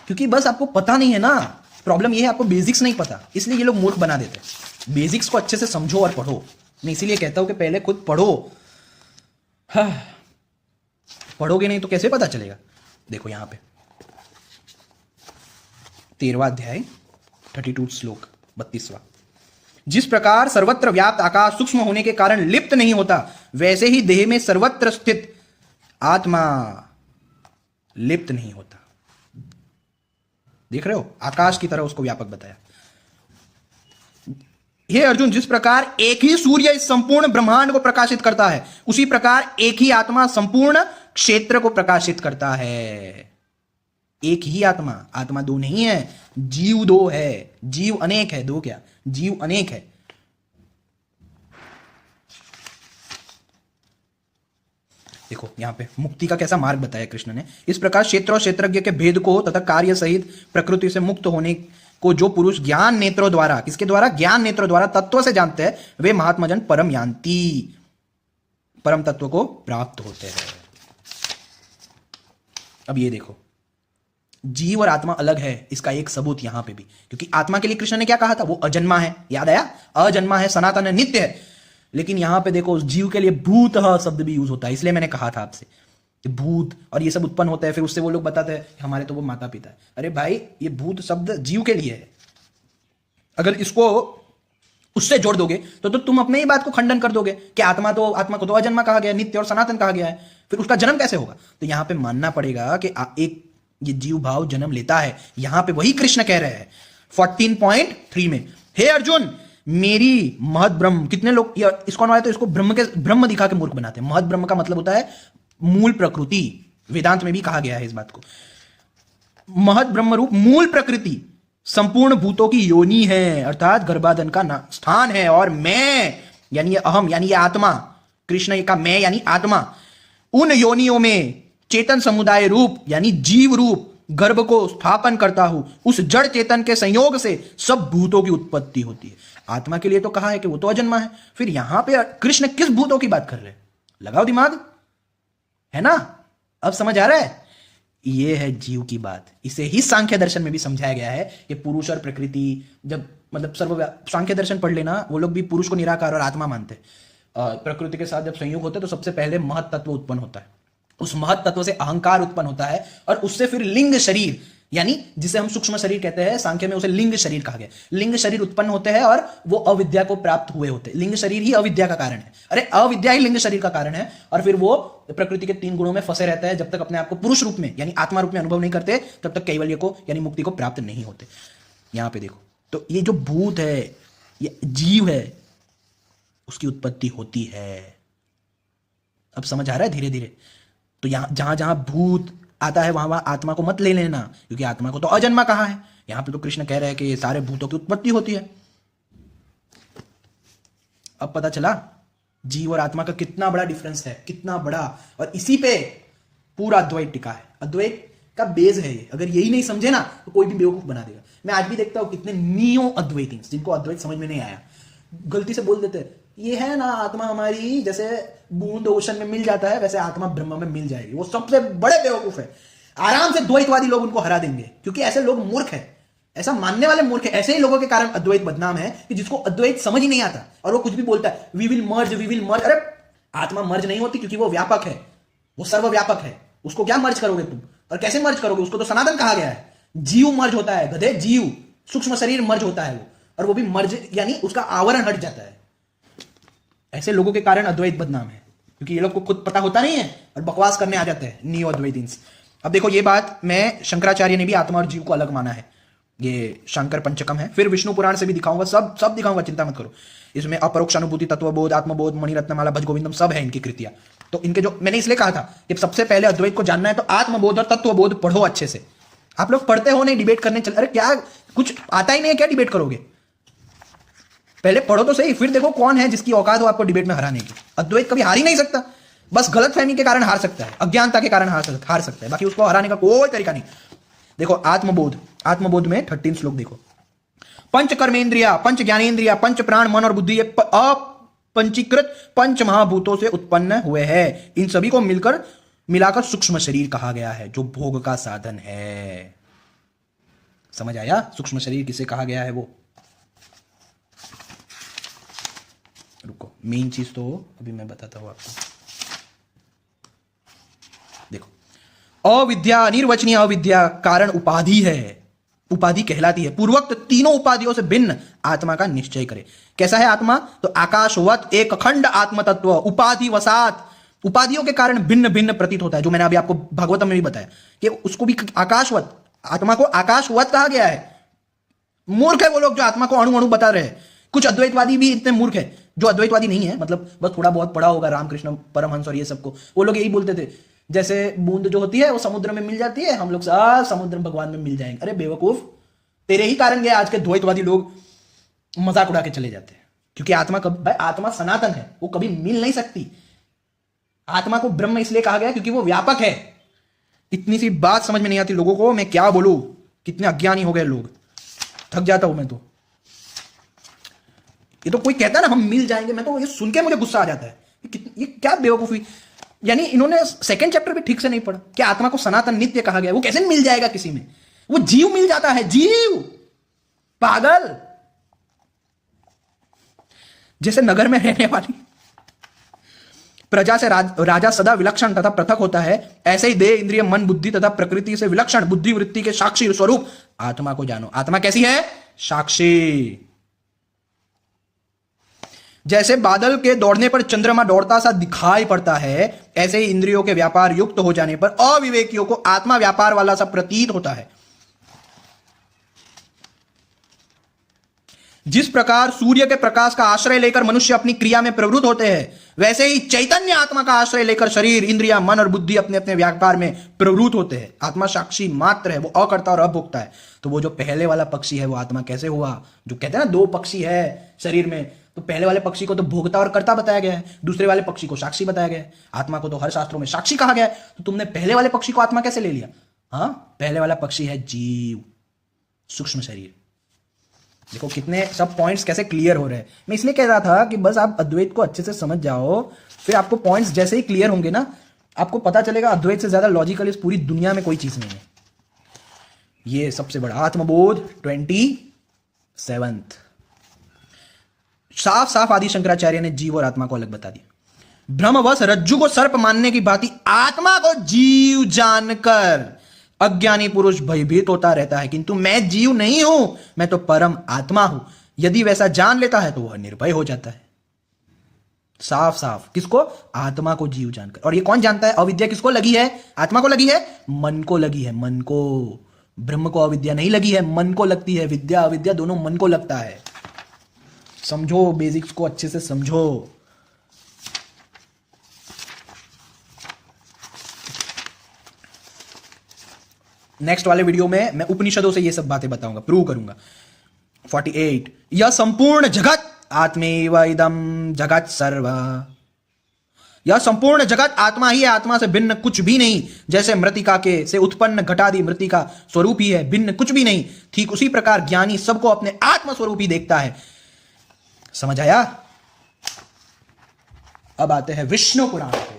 क्योंकि बस आपको पता नहीं है ना, प्रॉब्लम ये है आपको बेसिक्स नहीं पता, इसलिए ये लोग मूर्ख बना देते हैं। बेसिक्स को अच्छे से समझो और पढ़ो। मैं इसीलिए कहता हूं कि पहले खुद पढ़ो। हाँ, पढ़ोगे नहीं तो कैसे पता चलेगा? देखो यहां पे 13वां अध्याय 32 श्लोक 32वां। जिस प्रकार सर्वत्र व्याप्त आकाश सूक्ष्म होने के कारण लिप्त नहीं होता, वैसे ही देह में सर्वत्र स्थित आत्मा लिप्त नहीं होता। देख रहे हो? आकाश की तरह उसको व्यापक बताया। हे अर्जुन, जिस प्रकार एक ही सूर्य इस संपूर्ण ब्रह्मांड को प्रकाशित करता है, उसी प्रकार एक ही आत्मा संपूर्ण क्षेत्र को प्रकाशित करता है। एक ही आत्मा, आत्मा दो नहीं है, जीव दो है, जीव अनेक है, दो क्या, जीव अनेक है। देखो यहां पे मुक्ति का कैसा मार्ग बताया कृष्ण ने। इस प्रकार क्षेत्र और क्षेत्रज्ञ के भेद को तथा कार्य सहित प्रकृति से मुक्त होने को जो पुरुष ज्ञान नेत्रों द्वारा, किसके द्वारा? ज्ञान नेत्रों द्वारा तत्व से जानते हैं, वे महात्मा जन परम यान्ति, परम तत्व को प्राप्त होते हैं। अब ये देखो, जीव और आत्मा अलग है, इसका एक सबूत यहां पे भी, क्योंकि आत्मा के लिए कृष्ण ने क्या कहा था? वो अजन्मा है, याद आया? अजन्मा है, सनातन है, नित्य है। लेकिन यहां पे देखो जीव के लिए भूत शब्द भी यूज होता है, इसलिए मैंने कहा था आपसे कि भूत और ये सब उत्पन्न होता है, फिर उससे वो लोग बताते हैं हमारे तो वो माता पिता है। अरे भाई, ये भूत शब्द जीव के लिए है, अगर इसको उससे जोड़ दोगे तो तुम अपने ही बात को खंडन कर दोगे कि आत्मा को तो अजन्मा कहा गया, नित्य और सनातन कहा गया है, फिर उसका जन्म कैसे होगा? तो यहां पे मानना पड़ेगा कि एक ये जीव भाव जन्म लेता है। यहां पे वही कृष्ण कह रहे हैं 14.3 में, हे अर्जुन, मेरी महद ब्रह्म। कितने लोग इसको अनुवाद तो इसको ब्रह्म दिखा के मूर्ख बनाते हैं। महद ब्रह्म का मतलब होता है मूल प्रकृति, वेदांत में भी कहा गया है इस बात को। महद ब्रह्म रूप मूल प्रकृति संपूर्ण भूतों की योनि है, अर्थात गर्भाधान का स्थान है। और मैं यानी अहम यानी आत्मा, कृष्ण का मैं यानी आत्मा, उन योनियों में चेतन समुदाय रूप यानी जीव रूप गर्भ को स्थापन करता हूं। उस जड़ चेतन के संयोग से सब भूतों की उत्पत्ति होती है। आत्मा के लिए तो कहा है कि वो तो अजन्मा है, फिर यहां पे कृष्ण किस भूतों की बात कर रहे हैं? लगाओ दिमाग, है ना? अब समझ आ रहा है? ये है जीव की बात। इसे ही सांख्य दर्शन में भी समझाया गया है कि पुरुष और प्रकृति, जब मतलब सांख्य दर्शन पढ़ लेना, वो लोग भी पुरुष को निराकार और आत्मा मानते। प्रकृति के साथ जब संयोग होते तो सबसे पहले महत तत्व उत्पन्न होता है, उस महत तत्व से अहंकार उत्पन्न होता है, और उससे फिर लिंग शरीर, यानी जिसे हम सूक्ष्म शरीर कहते हैं, सांख्य में उसे लिंग शरीर कहा गया। लिंग शरीर उत्पन्न होते हैं और वो अविद्या को प्राप्त हुए होते हैं। लिंग शरीर ही अविद्या का कारण है, अरे अविद्या ही लिंग शरीर का कारण है। और फिर वो प्रकृति के 3 गुणों में फंसे रहता है, जब तक अपने आप को पुरुष रूप में यानी आत्मा रूप में अनुभव नहीं करते, तब तक कैवल्य को यानी मुक्ति को प्राप्त नहीं होते। यहां पे देखो, तो ये जो भूत है, ये जीव है, उसकी उत्पत्ति होती है। अब समझ आ रहा है धीरे धीरे? तो यहां जहां जहां भूत आता है वहां वहां आत्मा को मत ले लेना, क्योंकि आत्मा को तो अजन्मा कहा है। यहां पे तो कृष्ण कह रहे हैं कि सारे भूतों की उत्पत्ति होती है। अब पता चला जीव और आत्मा का कितना बड़ा डिफरेंस है, कितना बड़ा। और इसी पे पूरा अद्वैत टिका है, अद्वैत का बेस है ये। अगर यही नहीं समझे ना तो कोई भी बेवकूफ बना देगा। मैं आज भी देखता हूं कितने नियो अद्वैती जिनको अद्वैत समझ में नहीं आया, गलती से बोल देते ये है ना आत्मा हमारी, जैसे बूंद ओशन में मिल जाता है वैसे आत्मा ब्रह्म में मिल जाएगी। वो सबसे बड़े बेवकूफ है। आराम से द्वैतवादी लोग उनको हरा देंगे, क्योंकि ऐसे लोग मूर्ख है, ऐसा मानने वाले मूर्ख है। ऐसे ही लोगों के कारण अद्वैत बदनाम है कि जिसको अद्वैत समझ ही नहीं आता और वो कुछ भी बोलता है, we will merge, we will merge. अरे आत्मा मर्ज नहीं होती, क्योंकि वो व्यापक है, वो सर्वव्यापक है। उसको क्या मर्ज करोगे तुम, और कैसे मर्ज करोगे? उसको तो सनातन कहा गया है। जीव मर्ज होता है, गधे, जीव, सूक्ष्म शरीर मर्ज होता है वो, और वो भी मर्ज यानी उसका आवरण हट जाता है। ऐसे लोगों के कारण अद्वैत बदनाम है, क्योंकि ये लोग को खुद पता होता नहीं है और बकवास करने आ जाते हैं नियो अद्वैतींस। अब देखो ये बात मैं, शंकराचार्य ने भी आत्मा और जीव को अलग माना है, ये शंकर पंचकम है। फिर विष्णु पुराण से भी दिखाऊंगा, सब दिखाऊंगा, चिंता मत करो। इसमें अपरोक्ष अनुभूति, तत्वबोध, आत्मबोध, मणिरत्नमाला, भज गोविंदम सब है इनकी कृतियां। तो इनके जो मैंने इसलिए कहा था कि सबसे पहले अद्वैत को जानना है तो आत्मबोध और तत्वबोध पढ़ो अच्छे से। आप लोग पढ़ते हो नहीं, डिबेट करने चल, अरे क्या कुछ आता ही नहीं है, क्या डिबेट करोगे? पहले पढ़ो तो सही, फिर देखो कौन है जिसकी औकात हो आपको डिबेट में हराने की। अद्वैत कभी हार ही नहीं सकता, बस गलतफहमी के कारण हार सकता है, अज्ञानता के कारण हार सकता है, बाकी उसको हराने का कोई तरीका नहीं। देखो आत्मबोध में 13 श्लोक देखो। पंच कर्मेंद्रिया, पंच ज्ञानेन्द्रिया, पंच प्राण, मन और बुद्धि ये अपंचीकृत पंच महाभूतों से उत्पन्न हुए हैं। इन सभी को मिलाकर सूक्ष्म शरीर कहा गया है, जो भोग का साधन है। समझ आया सूक्ष्म शरीर किसे कहा गया है? वो रुको, मेन चीज तो अभी मैं बताता हूं आपको। देखो, अविद्या, अनिर्वचनीय अविद्या कारण उपाधि है, उपाधि कहलाती है। पूर्वोक्त तीनों उपाधियों से भिन्न आत्मा का निश्चय करे। कैसा है आत्मा? तो आकाशवत एक अखंड आत्म तत्व, उपाधि वसात, उपाधियों के कारण भिन्न भिन्न प्रतीत होता है, जो मैंने अभी आपको भागवतम में भी बताया कि उसको भी आकाशवत, आत्मा को आकाशवत कहा गया है। मूर्ख है वो लोग जो आत्मा को अणु अणु बता रहे हैं। कुछ अद्वैतवादी भी इतने मूर्ख है, जो अद्वैतवादी नहीं है, मतलब बस थोड़ा बहुत पढ़ा होगा रामकृष्ण परमहंस और ये सबको, वो लोग यही बोलते थे जैसे बूंद जो होती है वो समुद्र में मिल जाती है, हम लोग सब समुद्र भगवान में मिल जाएंगे। अरे बेवकूफ, तेरे ही कारण गए आज के द्वैतवादी लोग मजाक उड़ा के चले जाते हैं, क्योंकि आत्मा कभी, भाई आत्मा सनातन है, वो कभी मिल नहीं सकती। आत्मा को ब्रह्म इसलिए कहा गया क्योंकि वो व्यापक है। इतनी सी बात समझ में नहीं आती लोगों को, मैं क्या बोलूं, कितने अज्ञानी हो गए लोग, थक जाता हूं मैं तो। ये तो कोई कहता है ना हम मिल जाएंगे, मैं तो ये सुन के मुझे गुस्सा आ जाता है, ये क्या बेवकूफी। यानी इन्होंने सेकंड चैप्टर भी ठीक से नहीं पढ़ा कि आत्मा को सनातन नित्य कहा गया, वो कैसे मिल जाएगा किसी में? वो जीव मिल जाता है, जीव, पागल। जैसे नगर में रहने वाली प्रजा से राजा सदा विलक्षण तथा पृथक होता है, ऐसे ही देह, इंद्रिय, मन, बुद्धि तथा प्रकृति से विलक्षण बुद्धि वृत्ति के साक्षी स्वरूप आत्मा को जानो। आत्मा कैसी है? साक्षी। जैसे बादल के दौड़ने पर चंद्रमा दौड़ता सा दिखाई पड़ता है, ऐसे ही इंद्रियों के व्यापार युक्त हो जाने पर अविवेकियों को आत्मा व्यापार वाला सा प्रतीत होता है। जिस प्रकार सूर्य के प्रकाश का आश्रय लेकर मनुष्य अपनी क्रिया में प्रवृत्त होते हैं, वैसे ही चैतन्य आत्मा का आश्रय लेकर शरीर, इंद्रिया, मन और बुद्धि अपने अपने व्यापार में प्रवृत्त होते हैं। आत्मा साक्षी मात्र है, वो अकर्ता और अभोक्ता है। तो वो जो पहले वाला पक्षी है वो आत्मा कैसे हुआ? जो कहते हैं ना 2 पक्षी है शरीर में, तो पहले वाले पक्षी को तो भोक्ता और कर्ता बताया गया है, दूसरे वाले पक्षी को साक्षी बताया गया है। आत्मा को तो हर शास्त्रों में साक्षी कहा गया है, तो तुमने पहले वाले पक्षी को आत्मा कैसे ले लिया? हाँ, पहले वाला पक्षी है जीव, सूक्ष्म शरीर। देखो कितने सब पॉइंट्स कैसे क्लियर हो रहे हैं। मैं इसलिए कह रहा था कि बस आप अद्वैत को अच्छे से समझ जाओ, फिर आपको पॉइंट्स जैसे ही क्लियर होंगे ना, आपको पता चलेगा अद्वैत से ज्यादा लॉजिकल इस पूरी दुनिया में कोई चीज नहीं है। ये सबसे बड़ा आत्मबोध 27th साफ साफ आदि शंकराचार्य ने जीव और आत्मा को अलग बता दिया। भ्रमवश रज्जु को सर्प मानने की भांति आत्मा को जीव जानकर अज्ञानी पुरुष भयभीत होता रहता है, किंतु मैं जीव नहीं हूं, मैं तो परम आत्मा हूं। यदि वैसा जान लेता है तो वह निर्भय हो जाता है। साफ साफ किसको? आत्मा को जीव जानकर। और ये कौन जानता है? अविद्या किसको लगी है? आत्मा को लगी है, मन को लगी है, मन को। ब्रह्म को अविद्या नहीं लगी है, मन को लगती है। विद्या अविद्या दोनों मन को लगता है। समझो, बेसिक्स को अच्छे से समझो। नेक्स्ट वाले वीडियो में मैं उपनिषदों से ये सब बातें बताऊंगा, प्रूव करूंगा। 48 यह संपूर्ण जगत आत्मेव इदम जगत सर्व। यह संपूर्ण जगत आत्मा ही है, आत्मा से भिन्न कुछ भी नहीं। जैसे मृतिका के से उत्पन्न घटादि मृतिका स्वरूप ही है, भिन्न कुछ भी नहीं, ठीक उसी प्रकार ज्ञानी सबको अपने आत्म स्वरूप ही देखता है। समझ आया? अब आते हैं विष्णु पुराण पे।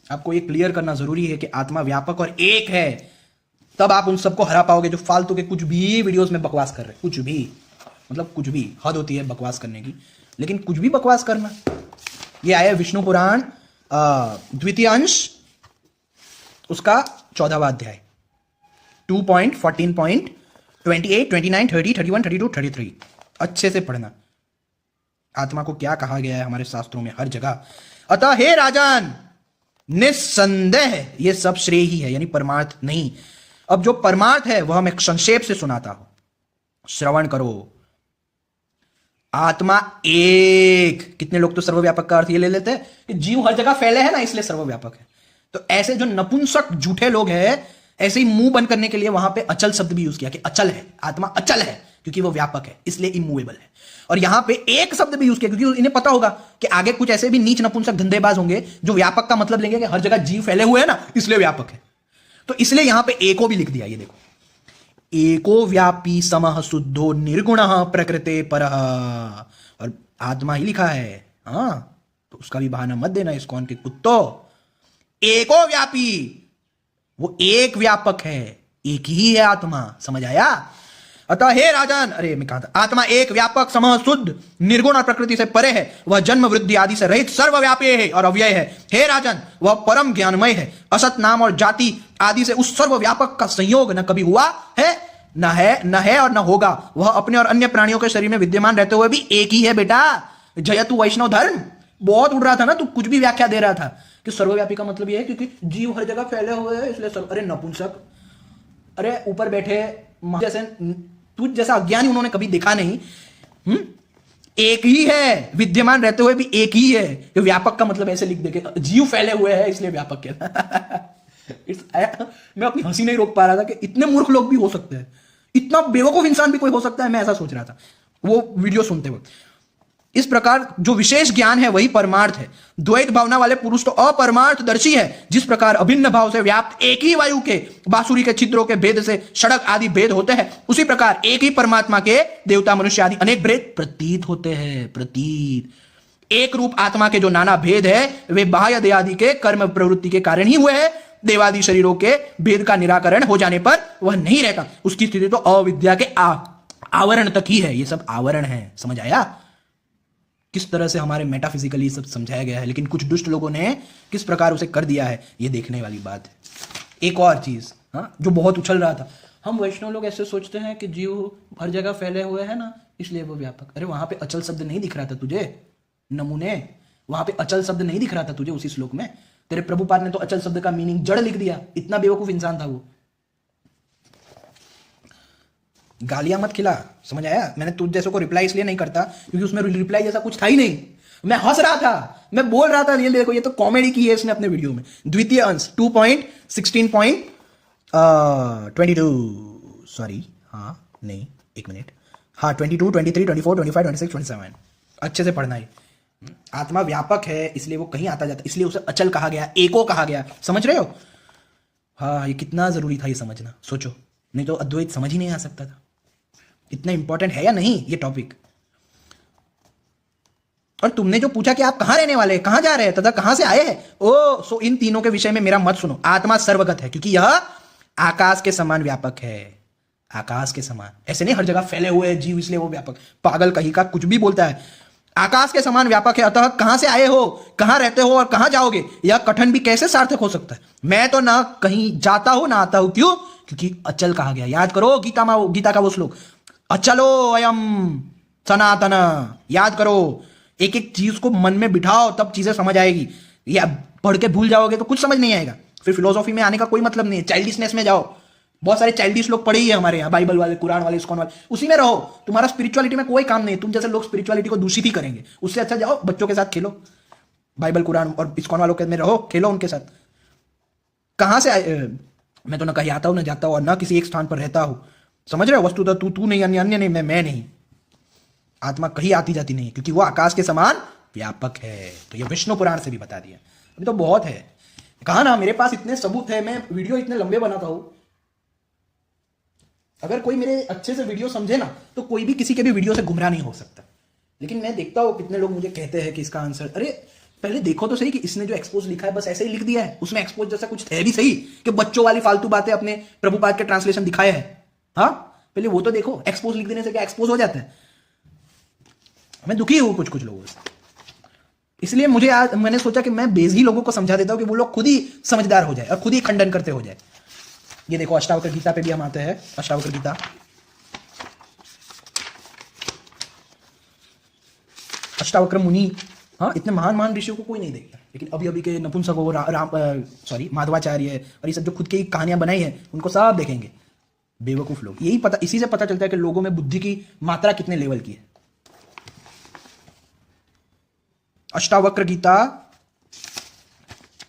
आपको ये क्लियर करना जरूरी है कि आत्मा व्यापक और एक है, तब आप उन सबको हरा पाओगे जो फालतू के कुछ भी वीडियोस में बकवास कर रहे हैं। कुछ भी, मतलब कुछ भी। हद होती है बकवास करने की, लेकिन कुछ भी बकवास करना। ये आया विष्णु पुराण द्वितीय अंश, उसका 14वां अध्याय, 2.14.28, 29, 30, 31, 32, 33। अच्छे से पढ़ना आत्मा को क्या कहा गया है हमारे शास्त्रों में हर जगह। अतः हे राजन, निस्संदेह ये सब श्रेय ही है, यानी परमार्थ नहीं। अब जो परमार्थ है वह मैं संक्षेप से सुनाता हूं, श्रवण करो। आत्मा एक। कितने लोग तो सर्वव्यापक का अर्थ ये ले लेते हैं कि जीव हर जगह फैले हैं ना, इसलिए सर्वव्यापक है। तो ऐसे जो नपुंसक झूठे लोग हैं, ऐसे ही मुंह बंद करने के लिए वहां पे अचल शब्द भी यूज किया कि अचल है, आत्मा अचल है क्योंकि वो व्यापक है, इसलिए इमूवेबल है। और यहां पे एक शब्द भी यूज किया क्योंकि इन्हें पता होगा कि आगे कुछ ऐसे भी नीच नपुंसक धंधेबाज होंगे जो व्यापक का मतलब लेंगे कि हर जगह जीव फैले हुए हैं ना, इसलिए व्यापक है। तो इसलिए यहां पे एको भी लिख दिया। ये देखो, एको व्यापी समः शुद्धो निर्गुणः प्रकृते परः, और आत्मा ही लिखा है। हाँ, तो उसका भी बहाना मत देना इस्कॉन के कुत्तों। एको व्यापी, वो एक व्यापक है, एक ही है आत्मा। समझ आया? अतः हे राजन, अरे मैं कहा था, आत्मा एक व्यापक समः शुद्ध निर्गुण और प्रकृति से परे है। वह जन्म वृद्धि आदि से रहित सर्वव्यापी है और अव्यय है। हे राजन, वह परम ज्ञानमय है। असत नाम और जाति आदि से उस सर्वव्यापक का संयोग न कभी हुआ है, न है और न होगा। वह अपने और अन्य प्राणियों के शरीर में विद्यमान रहते हुए भी एक ही है। बेटा जयतु वैष्णव धर्म बहुत उड़ रहा था ना, तू कुछ भी व्याख्या दे रहा था कि सर्वव्यापी का मतलब यह है क्योंकि जीव हर जगह फैले हुए हैं इसलिए अरे नपुंसक, अरे ऊपर बैठे जैसे तुझ जैसा अज्ञानी उन्होंने कभी देखा नहीं। एक ही है, विद्यमान रहते हुए भी एक ही है। ये व्यापक का मतलब ऐसे लिख दे के जीव फैले हुए हैं इसलिए व्यापक है। मैं अपनी हंसी नहीं रोक पा रहा था कि इतने मूर्ख लोग भी हो सकते हैं, इतना बेवकूफ इंसान भी कोई हो सकता है। मैं ऐसा सोच रहा था वो वीडियो सुनते वक्त। इस प्रकार जो विशेष ज्ञान है वही परमार्थ है। द्वैत भावना वाले पुरुष तो अपरमार्थदर्शी है। जिस प्रकार अभिन्न भाव से व्याप्त एक ही वायु के बांसुरी के छिद्रों के भेद से सड़क आदि भेद होते हैं, उसी प्रकार एक ही परमात्मा के देवता मनुष्य आदि अनेक भेद प्रतीत होते हैं। प्रतीत एक रूप आत्मा के जो नाना भेद है वे बाह्य देहादि के कर्म प्रवृत्ति के कारण ही हुए हैं। देवादि शरीरों के भेद का निराकरण हो जाने पर वह नहीं रहता। उसकी स्थिति तो अविद्या के आवरण तक ही है। ये सब आवरण है। समझ आया किस तरह से हमारे मेटाफिजिकली सब समझाया गया है, लेकिन कुछ दुष्ट लोगों ने किस प्रकार उसे कर दिया है, ये देखने वाली बात है। एक और चीज जो बहुत उछल रहा था, हम वैष्णव लोग ऐसे सोचते हैं कि जीव हर जगह फैले हुए हैं ना, इसलिए वो व्यापक। अरे वहां पे अचल शब्द नहीं दिख रहा था तुझे नमूने? वहां पे अचल शब्द नहीं दिख रहा था तुझे उसी श्लोक में? तेरे प्रभुपाद ने तो अचल शब्द का मीनिंग जड़ लिख दिया। इतना बेवकूफ इंसान था वो। गालियां मत खिला। समझ आया? मैंने तुझ जैसों को रिप्लाई इसलिए नहीं करता क्योंकि उसमें रिप्लाई जैसा कुछ था ही नहीं। मैं हंस रहा था, मैं बोल रहा था ये देखो ये तो कॉमेडी की है इसने अपने वीडियो में। द्वितीय अंश 2.16.22 सॉरी, हाँ नहीं एक मिनट, हाँ 22, 23, 24, 25, 26, 27 अच्छे से पढ़ना है। आत्मा व्यापक है इसलिए वो कहीं आता जाता, इसलिए उसे अचल कहा गया, एको कहा गया। समझ रहे हो? हाँ, ये कितना जरूरी था ये समझना, सोचो। नहीं तो अद्वैत समझ ही नहीं आ सकता था। इतना इंपॉर्टेंट है या नहीं ये टॉपिक? और तुमने जो पूछा कि आप कहां रहने वाले हैं, कहां जा रहे हैं तथा कहां से आए हैं, सो इन तीनों के विषय में मेरा मत सुनो। आत्मा सर्वगत है क्योंकि यह आकाश के समान व्यापक है। आकाश के समान, ऐसे नहीं हर जगह फैले हुए हैं जीव इसलिए वो व्यापक। पागल कहीं का कुछ भी बोलता है। आकाश के समान व्यापक है। अतः कहां से आए हो, कहां रहते हो और कहां जाओगे, यह कथन भी कैसे सार्थक हो सकता है? मैं तो ना कहीं जाता हूं ना आता हूं। क्यों? क्योंकि अचल कहा गया। याद करो गीता का वो श्लोक, अचलो अयम सनातन। याद करो, एक एक चीज को मन में बिठाओ तब चीजें समझ आएगी। या पढ़ के भूल जाओगे तो कुछ समझ नहीं आएगा। फिर फिलोसॉफी में आने का कोई मतलब नहीं है। चाइल्डिशनेस में जाओ। बहुत सारे चाइल्डिश लोग पढ़े ही है हमारे यहाँ, बाइबल वाले, कुरान वाले, इस्कॉन वाले, उसी में रहो। तुम्हारा स्पिरिचुअलिटी में कोई काम नहीं। तुम जैसे लोग स्पिरिचुअलिटी को दूषित ही करेंगे। उससे अच्छा जाओ बच्चों के साथ खेलो, बाइबल कुरान और इस्कॉन वालों के में रहो, खेलो उनके साथ। कहां से आए? मैं तो ना कहीं आता हूं ना जाता हूं और ना किसी एक स्थान पर रहता हूं। समझ रहे हो? वस्तुतः तू नहीं, अन्य नहीं, मैं नहीं। आत्मा कहीं आती जाती नहीं क्योंकि वो आकाश के समान व्यापक है। तो ये विष्णु पुराण से भी बता दिया। अभी तो बहुत है, कहा ना मेरे पास इतने सबूत है। मैं वीडियो इतने लंबे बनाता हूं, अगर कोई मेरे अच्छे से वीडियो समझे ना तो कोई भी किसी के भी वीडियो से गुमराह नहीं हो सकता। लेकिन मैं देखता हूं कितने लोग मुझे कहते हैं कि इसका आंसर, अरे पहले देखो तो सही कि इसने जो एक्सपोज लिखा है बस ऐसे ही लिख दिया है, उसमें एक्सपोज जैसा कुछ है भी सही कि बच्चों वाली फालतू बातें अपने प्रभुपाद के ट्रांसलेशन दिखाए हैं। हाँ, पहले वो तो देखो, एक्सपोज लिख देने से क्या एक्सपोज हो जाता है? मैं दुखी हूं कुछ कुछ लोगों से, इसलिए मुझे आज मैंने सोचा कि मैं बेज़ी लोगों को समझा देता हूं कि वो लोग खुद ही समझदार हो जाए और खुद ही खंडन करते हो जाए। ये देखो, अष्टावक्र गीता पे भी हम आते हैं। अष्टावक्र गीता, अष्टावक्र मुनि, हाँ, इतने महान महान ऋषियों को कोई नहीं देखता, लेकिन अभी अभी के नपुंसकों, माधवाचार्य और ये सब जो खुद की कहानियां बनाई है, उनको सब देखेंगे। बेवकूफ लोग। यही पता, इसी से पता चलता है कि लोगों में बुद्धि की मात्रा कितने लेवल की है। अष्टावक्र गीता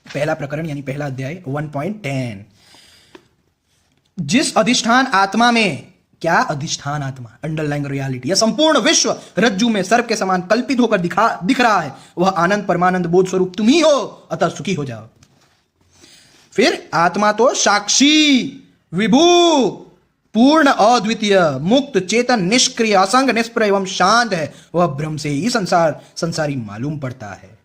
पहला प्रकरण यानी पहला अध्याय 1.10। जिस अधिष्ठान आत्मा में, क्या अधिष्ठान आत्मा, अंडरलाइंग रियलिटी, यह संपूर्ण विश्व रज्जु में सर्प के समान कल्पित होकर दिख रहा है, वह आनंद परमानंद बोध स्वरूप तुम ही हो, अतः सुखी हो जाओ। फिर आत्मा तो साक्षी, विभू, पूर्ण, अद्वितीय, मुक्त, चेतन, निष्क्रिय, असंग, निष्प्रय एवं शांत है। वह ब्रह्म से ही संसारी मालूम पड़ता है।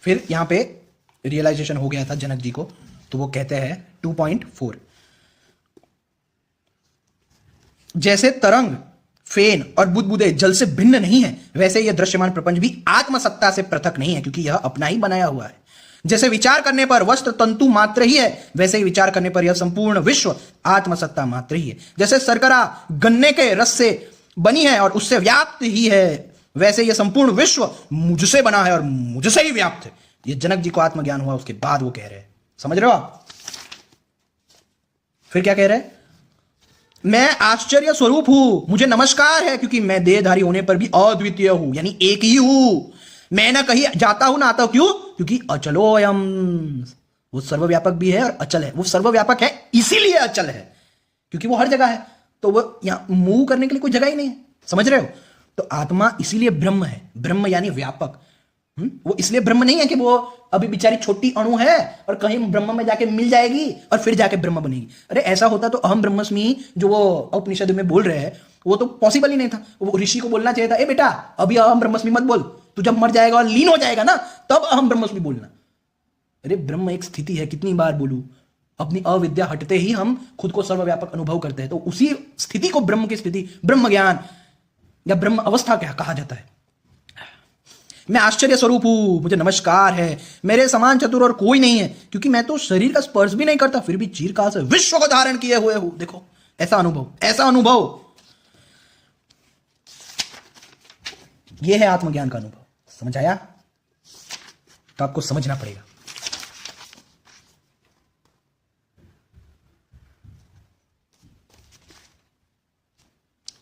फिर यहां पे रियलाइजेशन हो गया था जनक जी को, तो वो कहते हैं 2.4, जैसे तरंग, फेन और बुदबुदे जल से भिन्न नहीं है, वैसे यह दृश्यमान प्रपंच भी आत्मसत्ता से पृथक नहीं है, क्योंकि यह अपना ही बनाया हुआ है। जैसे विचार करने पर वस्त्र तंतु मात्र ही है, वैसे ही विचार करने पर यह संपूर्ण विश्व आत्मसत्ता मात्र ही है। जैसे शर्करा गन्ने के रस से बनी है और उससे व्याप्त ही है, वैसे यह संपूर्ण विश्व मुझसे बना है और मुझसे ही व्याप्त है। ये जनक जी को आत्मज्ञान हुआ, उसके बाद वो कह रहे हैं, समझ रहे हो आप? फिर क्या कह रहे हैं? मैं आश्चर्य स्वरूप हूं, मुझे नमस्कार है, क्योंकि मैं देहधारी होने पर भी अद्वितीय हूं, यानी एक ही हूं। मैं ना कहीं जाता हूं ना आता हूं, क्यों? क्योंकि अचलोयम, वो सर्वव्यापक भी है और अचल है। वो सर्वव्यापक है इसीलिए अचल है, क्योंकि वो हर जगह है, तो वो यहां मूव करने के लिए कोई जगह ही नहीं है, समझ रहे हो? तो आत्मा इसीलिए ब्रह्म है, ब्रह्म यानी व्यापक। वो इसलिए ब्रह्म नहीं है कि वो अभी बेचारी छोटी अणु है और कहीं ब्रह्म में जाके मिल जाएगी और फिर जाके ब्रह्म बनेगी। अरे ऐसा होता तो अहम ब्रह्मस्मि जो वो उपनिषद में बोल रहे हैं, वो तो पॉसिबल ही नहीं था। वो ऋषि को बोलना चाहिए था, ए बेटा अभी अहम ब्रह्मस्मि मत बोल, तू जब मर जाएगा और लीन हो जाएगा ना, तब अहम ब्रह्मस्मि बोलना। अरे ब्रह्म एक स्थिति है, कितनी बार बोलूं, अपनी अविद्या हटते ही हम खुद को सर्वव्यापक अनुभव करते हैं, तो उसी स्थिति को ब्रह्म की स्थिति, ब्रह्म ज्ञान या ब्रह्म अवस्था क्या कहा जाता है। मैं आश्चर्य स्वरूप हूं, मुझे नमस्कार है, मेरे समान चतुर और कोई नहीं है, क्योंकि मैं तो शरीर का स्पर्श भी नहीं करता, फिर भी चिरकाल से विश्व को धारण किए हुए हूं। देखो ऐसा अनुभव, ऐसा अनुभव, यह है आत्मज्ञान का अनुभव। समझ आया? तो आपको समझना पड़ेगा।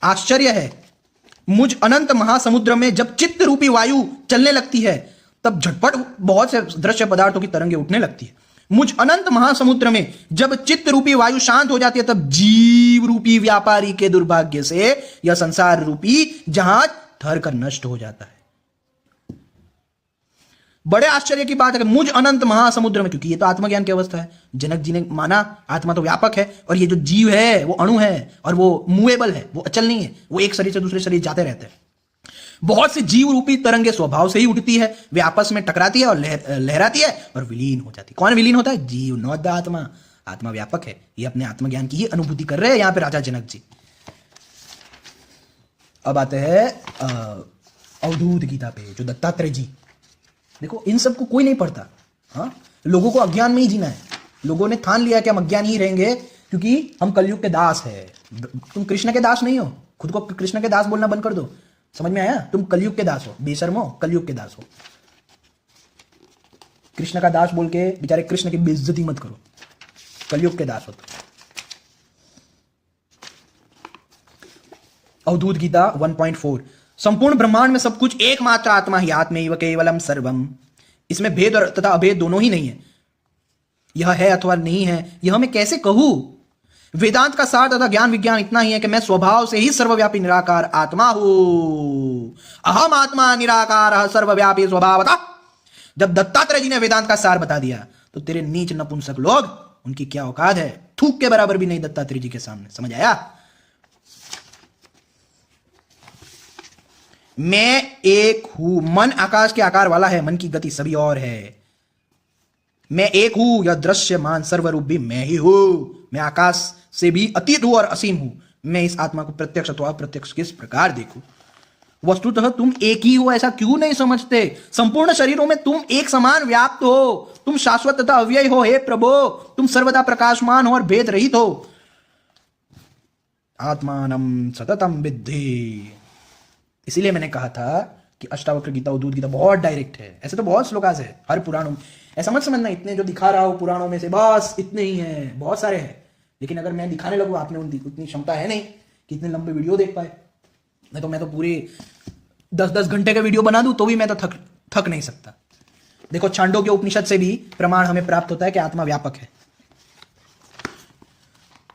आश्चर्य है, मुझ अनंत महासमुद्र में जब चित्त रूपी वायु चलने लगती है, तब झटपट बहुत से दृश्य पदार्थों की तरंगें उठने लगती है। मुझ अनंत महासमुद्र में जब चित्त रूपी वायु शांत हो जाती है, तब जीव रूपी व्यापारी के दुर्भाग्य से यह संसार रूपी जहाज थर कर नष्ट हो जाता है। बड़े आश्चर्य की बात है कि मुझ अनंत महासमुद्र में, क्योंकि ये तो आत्मज्ञान की अवस्था है, जनक जी ने माना आत्मा तो व्यापक है और ये जो जीव है वो अणु है और वो मूवेबल है, वो अचल नहीं है, वो एक शरीर से दूसरे शरीर जाते रहते हैं। बहुत सी जीव रूपी तरंगे स्वभाव से ही उठती है, वे आपस में टकराती है और लहराती है और विलीन हो जाती है। कौन विलीन होता है? जीव, नॉट द आत्मा। आत्मा व्यापक है, ये अपने आत्मज्ञान की ही अनुभूति कर रहे हैं यहां पे राजा जनक जी। अब आते हैं अवधूत गीता पे, जो दत्तात्रेय जी, देखो इन सब को कोई नहीं पढ़ता। हाँ, लोगों को अज्ञान में ही जीना है। लोगों ने ठान लिया कि हम अज्ञान ही रहेंगे क्योंकि हम कलयुग के दास है। तुम कृष्ण के दास नहीं हो, खुद को कृष्ण के दास बोलना बंद कर दो। समझ में आया? तुम कलयुग के दास हो, बेशर्मो, कलयुग के दास हो। कृष्ण का दास बोल के बेचारे कृष्ण की बेइज्जती मत करो, कलयुग के दास हो। अवधूत गीता 1.4, संपूर्ण ब्रह्मांड में सब कुछ एकमात्र आत्मा ही, आत्मैव केवलम सर्वम। इसमें भेद और तथा अभेद दोनों ही नहीं है। यह है अथवा नहीं है, यह मैं कैसे कहूं? वेदांत का सार तथा ज्ञान विज्ञान इतना ही है कि मैं स्वभाव से ही सर्वव्यापी निराकार आत्मा हूं। अहम आत्मा निराकार सर्वव्यापी स्वभावतः। जब दत्तात्रेय जी ने वेदांत का सार बता दिया तो तेरे नीच नपुंसक लोग, उनकी क्या औकात है, थूक के बराबर भी नहीं दत्तात्रेय जी के सामने। समझ आया? मैं एक हूं। मन आकाश के आकार वाला है, मन की गति सभी और है। मैं एक हूं, यह दृश्यमान सर्वरूप भी मैं ही हूं। मैं आकाश से भी अतीत हूं और असीम हूं। मैं इस आत्मा को प्रत्यक्ष अथवा अप्रत्यक्ष किस प्रकार देखूं? वस्तुतः तुम एक ही हो, ऐसा क्यों नहीं समझते? संपूर्ण शरीरों में तुम एक समान व्याप्त हो। तुम शाश्वत तथा अव्यय हो। हे प्रभो, तुम सर्वदा प्रकाशमान हो और भेद रहित हो। आत्मानम सततम विद्धि। इसीलिए मैंने कहा था कि अष्टावक्र गीता, उद्धव गीता बहुत डायरेक्ट है। ऐसे तो बहुत श्लोकास है हर पुराणों में। ऐसा मत समझना इतने जो दिखा रहा हो पुराणों में से बस इतने ही हैं, बहुत सारे हैं। लेकिन अगर मैं दिखाने लगूँ, आपने उतनी क्षमता है नहीं कि इतने लंबे वीडियो देख पाए। नहीं तो मैं तो पूरे 10-10 घंटे का वीडियो बना दूं तो भी मैं तो थक नहीं सकता। देखो, छांदोग्य उपनिषद से भी प्रमाण हमें प्राप्त होता है कि आत्मा व्यापक है।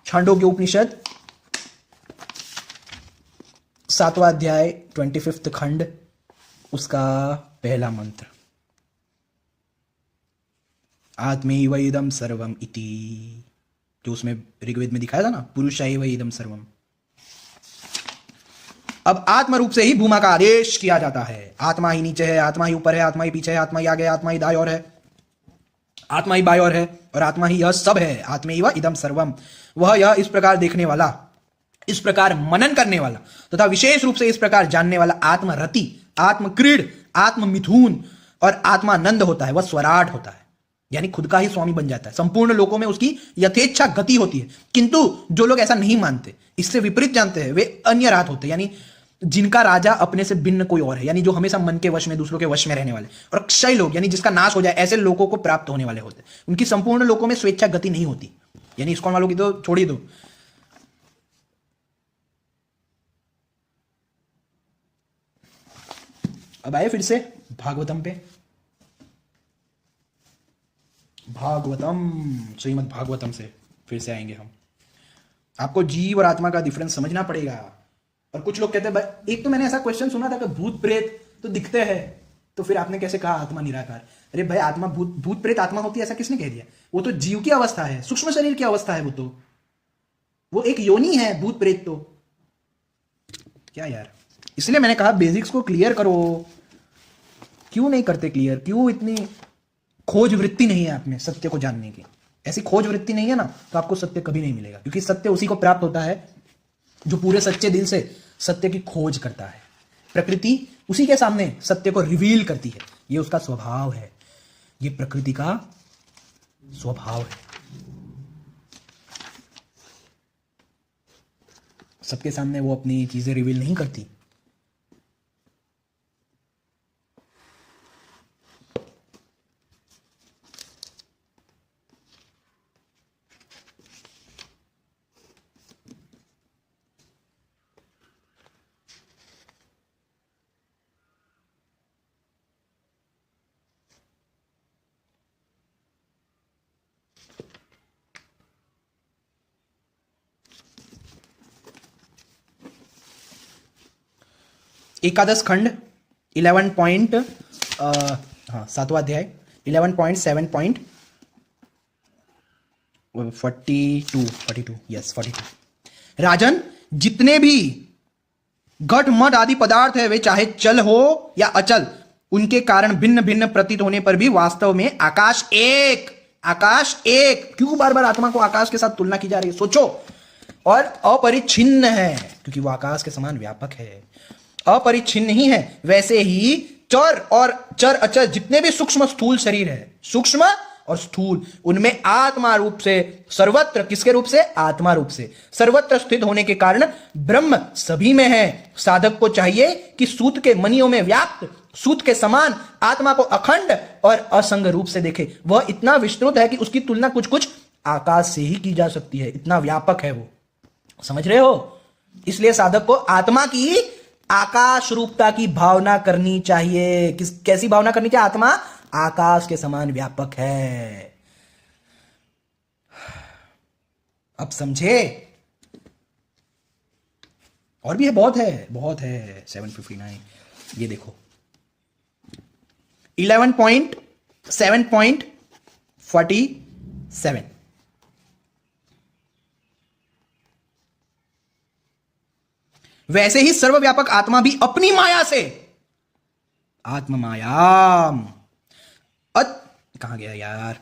छांदोग्य उपनिषद 7वां अध्याय 25वां खंड, उसका पहला मंत्र, आत्मैव इदं सर्वम इति, जो उसमें ऋग्वेद में दिखाया था ना, पुरुषैव इदं सर्वम। अब आत्म रूप से ही भूमा का आदेश किया जाता है। आत्मा ही नीचे है, आत्मा ही ऊपर है, आत्मा ही पीछे है, आत्मा ही आगे है, आत्मा ही दाईं ओर है, आत्मा ही बाईं ओर है, और आत्मा ही यह सब है। आत्मैव इदं सर्वम। वह यह इस प्रकार देखने वाला, इस प्रकार मनन करने वाला तथा विशेष रूप से इस प्रकार जानने वाला आत्मरति, आत्मक्रीड, आत्ममिथुन और आत्मानंद होता है। वह स्वराट होता है, यानी खुद का ही स्वामी बन जाता है। संपूर्ण लोकों में उसकी यथेच्छा गति होती है। किंतु जो लोग ऐसा नहीं मानते, इससे विपरीत जानते हैं, वे अन्य रात होते हैं, यानी जिनका राजा अपने से भिन्न कोई और है, यानी जो हमेशा मन के वश में, दूसरों के वश में रहने वाले। और क्षय लोग, यानी जिसका नाश हो जाए, ऐसे लोगों को प्राप्त होने वाले होते हैं। उनकी संपूर्ण लोकों में स्वेच्छा गति नहीं होती। यानी इस्कॉन वालों की तो छोड़ ही दो। अब आए फिर से भागवतम पे। भागवतम, श्रीमद् भागवतम से फिर से आएंगे हम। आपको जीव और आत्मा का डिफरेंस समझना पड़ेगा। और कुछ लोग कहते हैं भाई, एक तो मैंने ऐसा क्वेश्चन सुना था कि भूत प्रेत तो दिखते हैं, तो फिर आपने कैसे कहा आत्मा निराकार? अरे भाई, आत्मा भूत प्रेत आत्मा होती है ऐसा किसने कह दिया? वो तो जीव की अवस्था है, सूक्ष्म शरीर की अवस्था है। वो एक योनि है भूत प्रेत तो। क्या यार, इसलिए मैंने कहा बेसिक्स को क्लियर करो। क्यों नहीं करते क्लियर? क्यों इतनी खोज वृत्ति नहीं है आप में सत्य को जानने की? ऐसी खोज वृत्ति नहीं है ना, तो आपको सत्य कभी नहीं मिलेगा। क्योंकि सत्य उसी को प्राप्त होता है जो पूरे सच्चे दिल से सत्य की खोज करता है। प्रकृति उसी के सामने सत्य को रिवील करती है। ये उसका स्वभाव है, ये प्रकृति का स्वभाव है। सबके सामने वो अपनी चीजें रिवील नहीं करती। एकादश खंड 11 पॉइंट, हाँ 7वां अध्याय 11.7.42 यस 42। राजन, जितने भी घट मठ आदि पदार्थ है, वे चाहे चल हो या अचल, उनके कारण भिन्न भिन्न प्रतीत होने पर भी वास्तव में आकाश एक। आकाश एक। क्यों बार बार आत्मा को आकाश के साथ तुलना की जा रही है? सोचो। और अपरिच्छिन्न है, क्योंकि वो आकाश के समान व्यापक है। अपरिच्छिन्न ही है। वैसे ही चर और चर अचर जितने भी सूक्ष्म स्थूल शरीर है, सूक्ष्म और स्थूल, उनमें आत्मा रूप से सर्वत्र, किसके रूप से? आत्मा रूप से सर्वत्र स्थित होने के कारण ब्रह्म सभी में है। साधक को चाहिए कि सूत के मणियों में व्याप्त, सूत के समान आत्मा को अखंड और असंग रूप से देखे। वह इतना विस्तृत है कि उसकी तुलना कुछ कुछ आकाश से ही की जा सकती है। इतना व्यापक है वो। समझ रहे हो? इसलिए साधक को आत्मा की आकाश रूपता की भावना करनी चाहिए। कैसी भावना करनी चाहिए? आत्मा आकाश के समान व्यापक है। अब समझे? और भी है, बहुत है, बहुत है। 759, ये देखो 11.7.47। वैसे ही सर्वव्यापक आत्मा भी अपनी माया से, आत्म मायाम, कहां गया यार,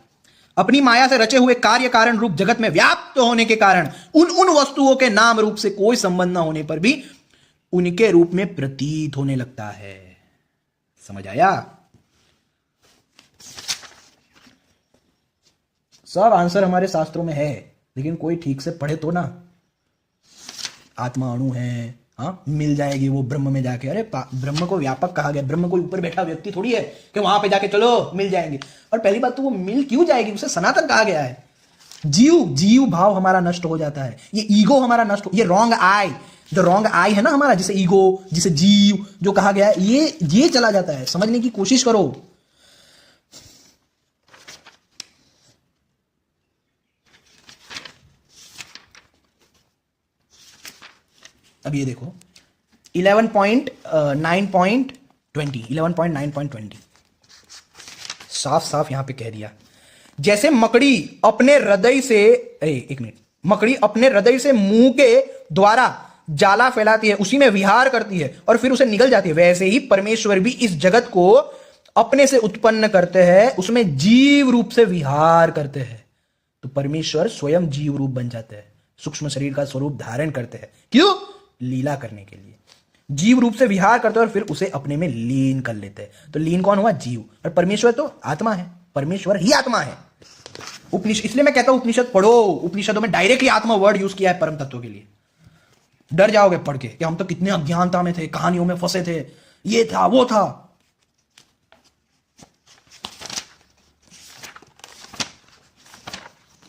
अपनी माया से रचे हुए कार्य कारण रूप जगत में व्याप्त होने के कारण उन उन वस्तुओं के नाम रूप से कोई संबंध न होने पर भी उनके रूप में प्रतीत होने लगता है। समझ आया? सब आंसर हमारे शास्त्रों में है, लेकिन कोई ठीक से पढ़े तो ना। आत्मा अणु है, हाँ, मिल जाएगी वो ब्रह्म में जाके। अरे ब्रह्म को व्यापक कहा गया, ब्रह्म को ऊपर बैठा व्यक्ति थोड़ी है कि वहां पे जाके चलो मिल जाएंगे। और पहली बात तो वो मिल क्यों जाएगी, उसे सनातन कहा गया है। जीव जीव भाव हमारा नष्ट हो जाता है, ये ईगो हमारा नष्ट, ये रॉन्ग आई, जो रॉन्ग आई है ना हमारा, जिसे ईगो, जिसे जीव जो कहा गया है, ये चला जाता है। समझने की कोशिश करो। अब ये देखो 11.9.20 साफ साफ यहां पे कह दिया, जैसे मकड़ी अपने हृदय से, एक मिनट, मकड़ी अपने हृदय से मुंह के द्वारा जाला फैलाती है, उसी में विहार करती है और फिर उसे निगल जाती है, वैसे ही परमेश्वर भी इस जगत को अपने से उत्पन्न करते हैं, उसमें जीव रूप से विहार करते हैं। तो परमेश्वर स्वयं जीव रूप बन जाते हैं, सूक्ष्म शरीर का स्वरूप धारण करते हैं। क्यों? लीला करने के लिए जीव रूप से विहार करते हैं और फिर उसे अपने में लीन कर लेते हैं। तो लीन कौन हुआ? जीव। और परमेश्वर तो आत्मा है, परमेश्वर ही आत्मा है। उपनिषद, इसलिए मैं कहता हूं उपनिषद पढ़ो। उपनिषदों में डायरेक्टली आत्मा वर्ड यूज किया है परम तत्व के लिए। डर जाओगे पढ़ के कि हम तो कितने अज्ञानता में थे, कहानियों में फंसे थे, ये था वो था।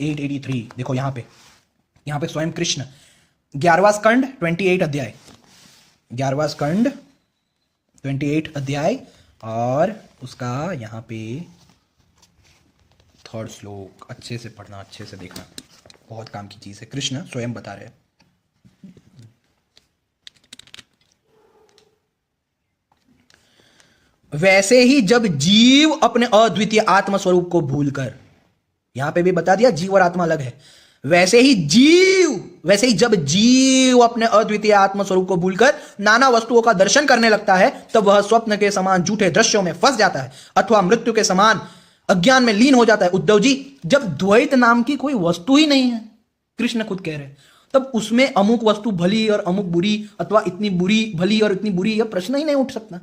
$883 देखो यहां पे स्वयं कृष्ण 11वां स्कंड 28 अध्याय, 11वां स्कंड 28 अध्याय और उसका यहां पे 3rd श्लोक। अच्छे से पढ़ना, अच्छे से देखना, बहुत काम की चीज है। कृष्ण स्वयं बता रहे हैं, वैसे ही जब जीव अपने अद्वितीय आत्म स्वरूप को भूलकर, यहां पे भी बता दिया जीव और आत्मा अलग है, वैसे ही जब जीव अपने अद्वितीय आत्म स्वरूप को भूलकर नाना वस्तुओं का दर्शन करने लगता है, तब वह स्वप्न के समान झूठे दृश्यों में फंस जाता है अथवा मृत्यु के समान अज्ञान में लीन हो जाता है। उद्धव जी, जब द्वैत नाम की कोई वस्तु ही नहीं है, कृष्ण खुद कह रहे हैं, तब उसमें अमुक वस्तु भली और अमुक बुरी, अथवा इतनी बुरी भली और इतनी बुरी, यह प्रश्न ही नहीं उठ सकता।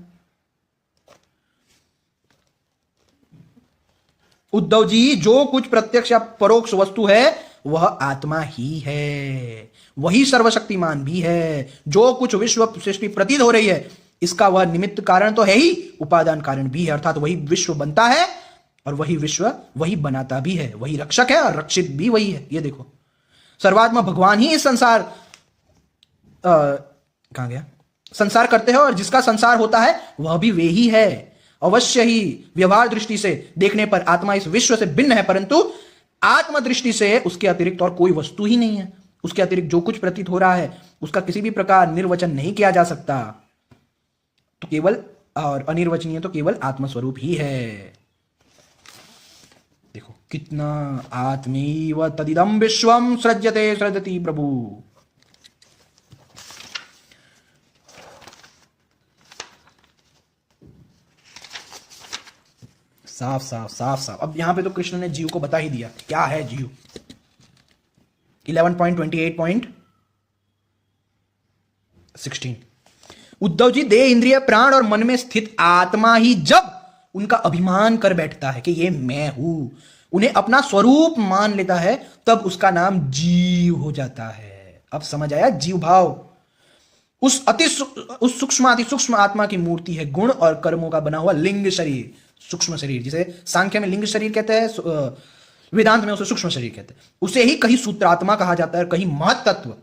उद्धव जी, जो कुछ प्रत्यक्ष या परोक्ष वस्तु है वह आत्मा ही है, वही सर्वशक्तिमान भी है। जो कुछ विश्व सृष्टि प्रतीत हो रही है, इसका वह निमित्त कारण तो है ही, उपादान कारण भी है। अर्थात वही विश्व बनता है और वही विश्व वही बनाता भी है, वही रक्षक है और रक्षित भी वही है। ये देखो, सर्वात्मा भगवान ही इस संसार कहां गया, संसार करते हैं और जिसका संसार होता है वह भी वे ही है। अवश्य ही व्यवहार दृष्टि से देखने पर आत्मा इस विश्व से भिन्न है, परंतु आत्म दृष्टि से उसके अतिरिक्त और कोई वस्तु ही नहीं है। उसके अतिरिक्त जो कुछ प्रतीत हो रहा है उसका किसी भी प्रकार निर्वचन नहीं किया जा सकता। तो केवल और अनिर्वचनीय तो केवल आत्मस्वरूप ही है। देखो कितना, आत्मैव तदिदं विश्वम सृज्यते सृजति प्रभु। साफ साफ साफ साफ। अब यहां पे तो कृष्ण ने जीव को बता ही दिया क्या है जीव। 11.28.16 उद्धव जी, देह इंद्रिय प्राण और मन में स्थित आत्मा ही जब उनका अभिमान कर बैठता है कि ये मैं हूं, उन्हें अपना स्वरूप मान लेता है, तब उसका नाम जीव हो जाता है। अब समझ आया? जीव भाव उस अति सूक्ष्म आत्मा की मूर्ति है, गुण और कर्मों का बना हुआ लिंग शरीर, सूक्ष्म शरीर, जिसे सांख्य में लिंग शरीर कहते हैं, वेदांत में उसे सूक्ष्म शरीर कहते हैं। उसे ही कहीं सूत्रात्मा कहा जाता है, कहीं महत्त्व।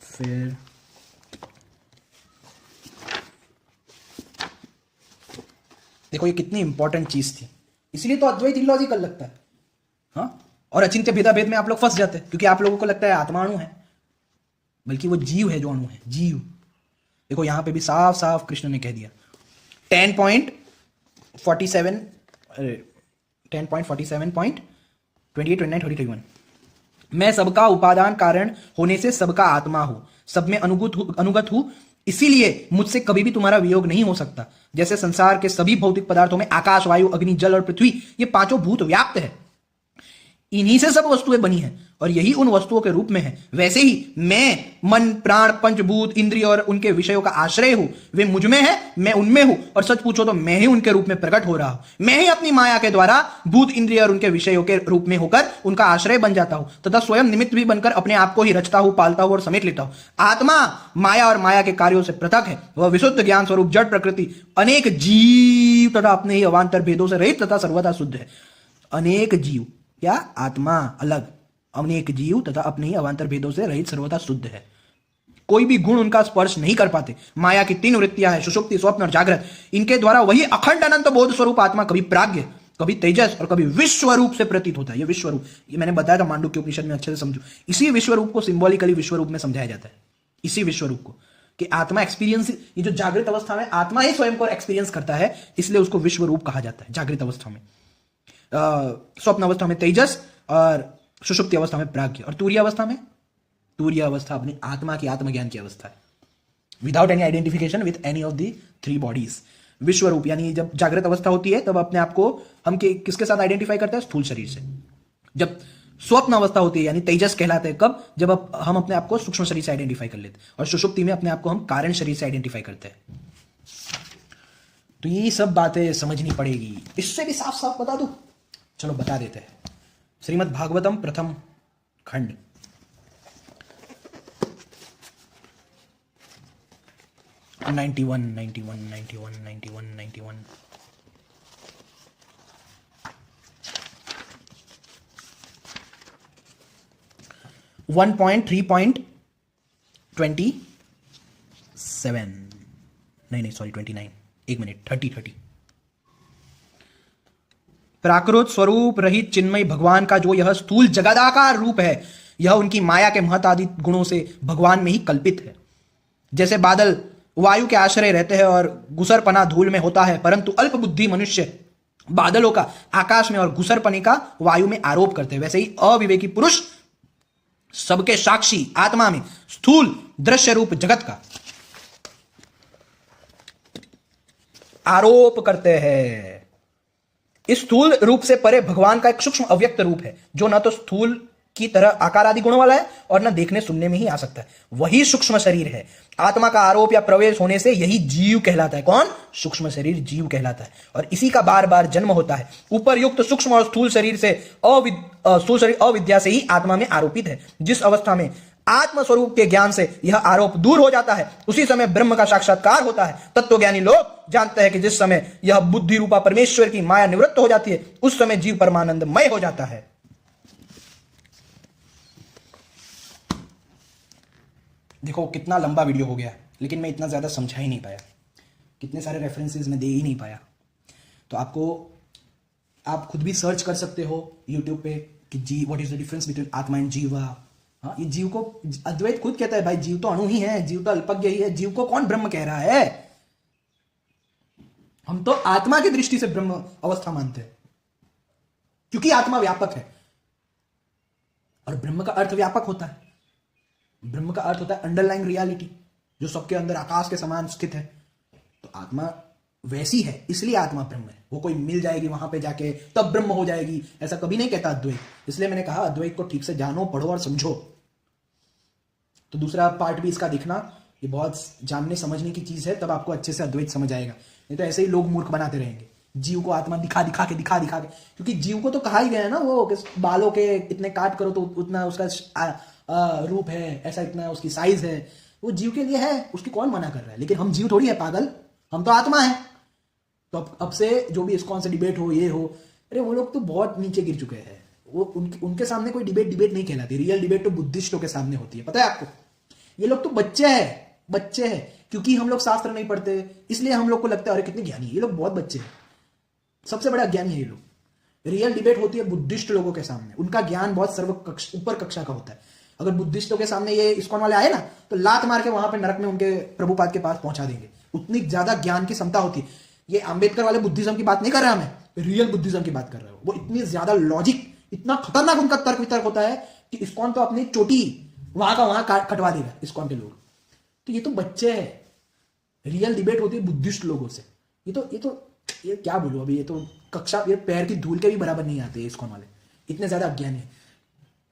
फिर देखो ये कितनी इंपॉर्टेंट चीज थी, इसलिए तो अद्वैत इलॉजिकल लगता है। और अचिंत्य भेदाभेद में आप लोग फंस जाते हैं, क्योंकि आप लोगों को लगता है आत्मा अणु है, बल्कि वो जीव है जो अणु है, जीव। देखो यहां पे भी साफ साफ कृष्ण ने कह दिया 10.47 10.47.28 29 30 31, मैं सबका उपादान कारण होने से सबका आत्मा हूं, सब में अनुगत हूं, इसीलिए मुझसे कभी भी तुम्हारा वियोग नहीं हो सकता। जैसे संसार के सभी भौतिक पदार्थों में आकाश, वायु, अग्नि, जल और पृथ्वी ये पांचों भूत व्याप्त है, इन्हीं से सब वस्तुएं बनी हैं और यही उन वस्तुओं के रूप में है, वैसे ही मैं मन, प्राण, पंचभूत, इंद्रिय और उनके विषयों का आश्रय हूं। वे मुझ में है, मैं उनमें हूं, और सच पूछो तो मैं ही उनके रूप में प्रकट हो रहा हूं। मैं ही अपनी माया के द्वारा भूत, इंद्रिय और उनके विषयों के रूप में होकर उनका आश्रय बन जाता हूं तथा स्वयं निमित्त भी बनकर अपने आप को ही रचता हूं, पालता हूं और समेट लेता हूं। आत्मा माया और माया के कार्यों से पृथक है, वह विशुद्ध ज्ञान स्वरूप जड़ प्रकृति, अनेक जीव तथा अपने ही अवान्तर भेदों से रहित तथा सर्वथा शुद्ध है। अनेक जीव, क्या आत्मा अलग, अनेक जीव तथा अपने ही अवान्तर भेदों से रहित सर्वथा शुद्ध है, कोई भी गुण उनका स्पर्श नहीं कर पाते। माया की तीन वृत्तियां हैं, सुषुप्ति, स्वप्न और जागृत, इनके द्वारा वही अखंड अनंत बोध स्वरूप आत्मा कभी प्राज्ञ, कभी तेजस और कभी विश्व रूप से प्रतीत होता है। ये विश्व रूप, ये मैंने बताया था मांडुक्य उपनिषद में, अच्छे से समझो। इसी विश्व रूप को सिंबॉलिकली विश्व रूप में समझाया जाता है, इसी विश्व रूप को, कि आत्मा एक्सपीरियंस, ये जो जागृत अवस्था में आत्मा ही स्वयं को एक्सपीरियंस करता है, इसलिए उसको विश्व रूप कहा जाता है। जागृत अवस्था में, स्वप्न अवस्था में तेजस और सुषुप्ति अवस्था में प्राज्ञ, और तुरीय अवस्था में, तुरीय अवस्था अपनी आत्मा की आत्मज्ञान की अवस्था है, without any identification with any of the three bodies. विश्व रूप यानी जब जागृत अवस्था होती है तब अपने आप को हम किसके साथ आइडेंटिफाई करते हैं? स्थूल शरीर से। जब स्वप्न अवस्था होती है यानी तेजस कहलाते हैं कब? जब हम अपने आप को सूक्ष्म शरीर से आइडेंटिफाई कर लेते हैं, और सुषुप्ति में अपने आप को हम कारण शरीर से आइडेंटिफाई करते हैं। तो ये सब बातें समझनी पड़ेगी। इससे भी साफ साफ बता दूं, चलो बता देते हैं। श्रीमद् भागवतम प्रथम खंड, नाइन्टी वन 1.3.27 नहीं सॉरी 29, एक मिनट, 30 प्राकृत स्वरूप रहित चिन्मय भगवान का जो यह स्थूल जगदाकार रूप है, यह उनकी माया के महत आदि गुणों से भगवान में ही कल्पित है। जैसे बादल वायु के आश्रय रहते हैं और गुसरपना धूल में होता है, परंतु अल्प बुद्धि मनुष्य बादलों का आकाश में और गुसरपने का वायु में आरोप करते हैं, वैसे ही अविवेकी पुरुष सबके साक्षी आत्मा में स्थूल दृश्य रूप जगत का आरोप करते हैं। इस स्थूल रूप से परे भगवान का एक सूक्ष्म अव्यक्त रूप है, जो न तो स्थूल की तरह आकार आदि गुणों वाला है और न देखने सुनने में ही आ सकता है, वही सूक्ष्म शरीर है। आत्मा का आरोप या प्रवेश होने से यही जीव कहलाता है। कौन? सूक्ष्म शरीर जीव कहलाता है, और इसी का बार बार जन्म होता है। ऊपर युक्त सूक्ष्म और स्थूल शरीर से स्थूल शरीर अविद्या से ही आत्मा में आरोपित है। जिस अवस्था में आत्म स्वरूप के ज्ञान से यह आरोप दूर हो जाता है, उसी समय ब्रह्म का साक्षात्कार होता है। तत्वज्ञानी लोग जानते हैं कि जिस समय यह बुद्धि रूपा परमेश्वर की माया निवृत्त हो जाती है, उस समय जीव परमानंदमय हो जाता है। देखो कितना लंबा वीडियो हो गया, लेकिन मैं इतना ज्यादा समझा ही नहीं पाया, कितने सारे रेफरेंसेस मैं दे ही नहीं पाया। तो आप खुद भी सर्च कर सकते हो यूट्यूब पे कि जी what is the difference between atma and jiva. हाँ, ये जीव को अद्वैत खुद कहता है, भाई जीव तो अणु ही है, जीव तो अल्पज्ञ ही है, जीव को कौन ब्रह्म कह रहा है? हम तो आत्मा की दृष्टि से ब्रह्म अवस्था मानते हैं, क्योंकि आत्मा व्यापक है और ब्रह्म का अर्थ व्यापक होता है। ब्रह्म का अर्थ होता है अंडरलाइंग रियलिटी, जो सबके अंदर आकाश के समान स्थित है। तो आत्मा वैसी है, इसलिए आत्मा ब्रह्म है। वो कोई मिल जाएगी वहां पे जाके तब ब्रह्म हो जाएगी, ऐसा कभी नहीं कहता अद्वैत। इसलिए मैंने कहा अद्वैत को ठीक से जानो, पढ़ो और समझो। तो दूसरा पार्ट भी इसका दिखना, ये बहुत जानने समझने की चीज है, तब आपको अच्छे से अद्वैत समझ आएगा। नहीं तो ऐसे ही लोग मूर्ख बनाते रहेंगे, जीव को आत्मा दिखा दिखा के, क्योंकि जीव को तो कहा ही गया है ना, वो बालों के इतने काट करो तो उतना उसका रूप है, ऐसा इतना उसकी साइज है, वो जीव के लिए है, उसकी कौन मना कर रहा है? लेकिन हम जीव थोड़ी है पागल, हम तो आत्मा है। तो अब से जो भी इस्कॉन से डिबेट हो, ये हो, अरे वो लोग तो बहुत नीचे गिर चुके हैं। वो उनके सामने कोई डिबेट नहीं कहलाती। रियल डिबेट तो बुद्धिस्टों के सामने होती है, पता है आपको। ये लोग तो बच्चे हैं, क्योंकि हम लोग शास्त्र नहीं पढ़ते, इसलिए हम लोग को लगता है अरे कितने ज्ञानी, ये लोग बहुत बच्चे हैं, सबसे बड़ा ज्ञानी है ये लोग। रियल डिबेट होती है बुद्धिस्ट लोगों के सामने, उनका ज्ञान बहुत ऊपर कक्षा का होता है। अगर बुद्धिस्टों के सामने ये इस्कॉन वाले आए ना, तो लात मार के वहां पे नरक में उनके प्रभुपाद के पास पहुंचा देंगे, उतनी ज्यादा ज्ञान की क्षमता होती है। ये अंबेडकर वाले बुद्धिज्म की बात नहीं कर रहा मैं, रियल बुद्धिज्म की बात कर रहा हूं। वो इतनी ज्यादा लॉजिक, इतना खतरनाक उनका तर्क वितर्क होता है कि इस्कॉन तो अपनी चोटी वहां का वहां कटवा देगा इस्कॉन के लोग। तो ये तो बच्चे हैं, रियल डिबेट होती है बुद्धिस्ट लोगों से। ये क्या बोलूं अभी, ये तो कक्षा, ये पैर की धूल के भी बराबर नहीं आते इस्कॉन वाले, इतने ज्यादा अज्ञानी है।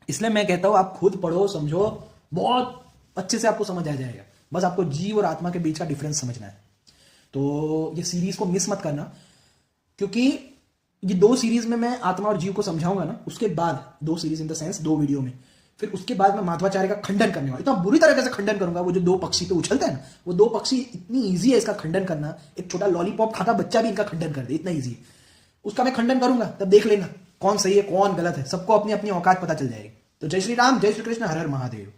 इसलिए मैं कहता हूं आप खुद पढ़ो, समझो, बहुत अच्छे से आपको समझ आ जाएगा। बस आपको जीव और आत्मा के बीच का डिफरेंस समझना है। तो ये सीरीज को मिस मत करना, क्योंकि ये 2 सीरीज में मैं आत्मा और जीव को समझाऊंगा ना, उसके बाद 2 series in the sense 2 video में, फिर उसके बाद मैं माध्वाचार्य का खंडन करने वाला, इतना बुरी तरीके से खंडन करूंगा। वो जो 2 पक्षी पे उछलता है ना, वो 2 पक्षी इतनी ईजी है इसका खंडन करना, एक छोटा लॉलीपॉप खाता बच्चा भी इनका खंडन कर दे, इतना ईजी है। उसका मैं खंडन करूंगा, तब देख लेना कौन सही है कौन गलत है, सबको अपनी अपनी औकात पता चल जाएगी। तो जय श्री राम, जय श्री कृष्ण, हर हर महादेव।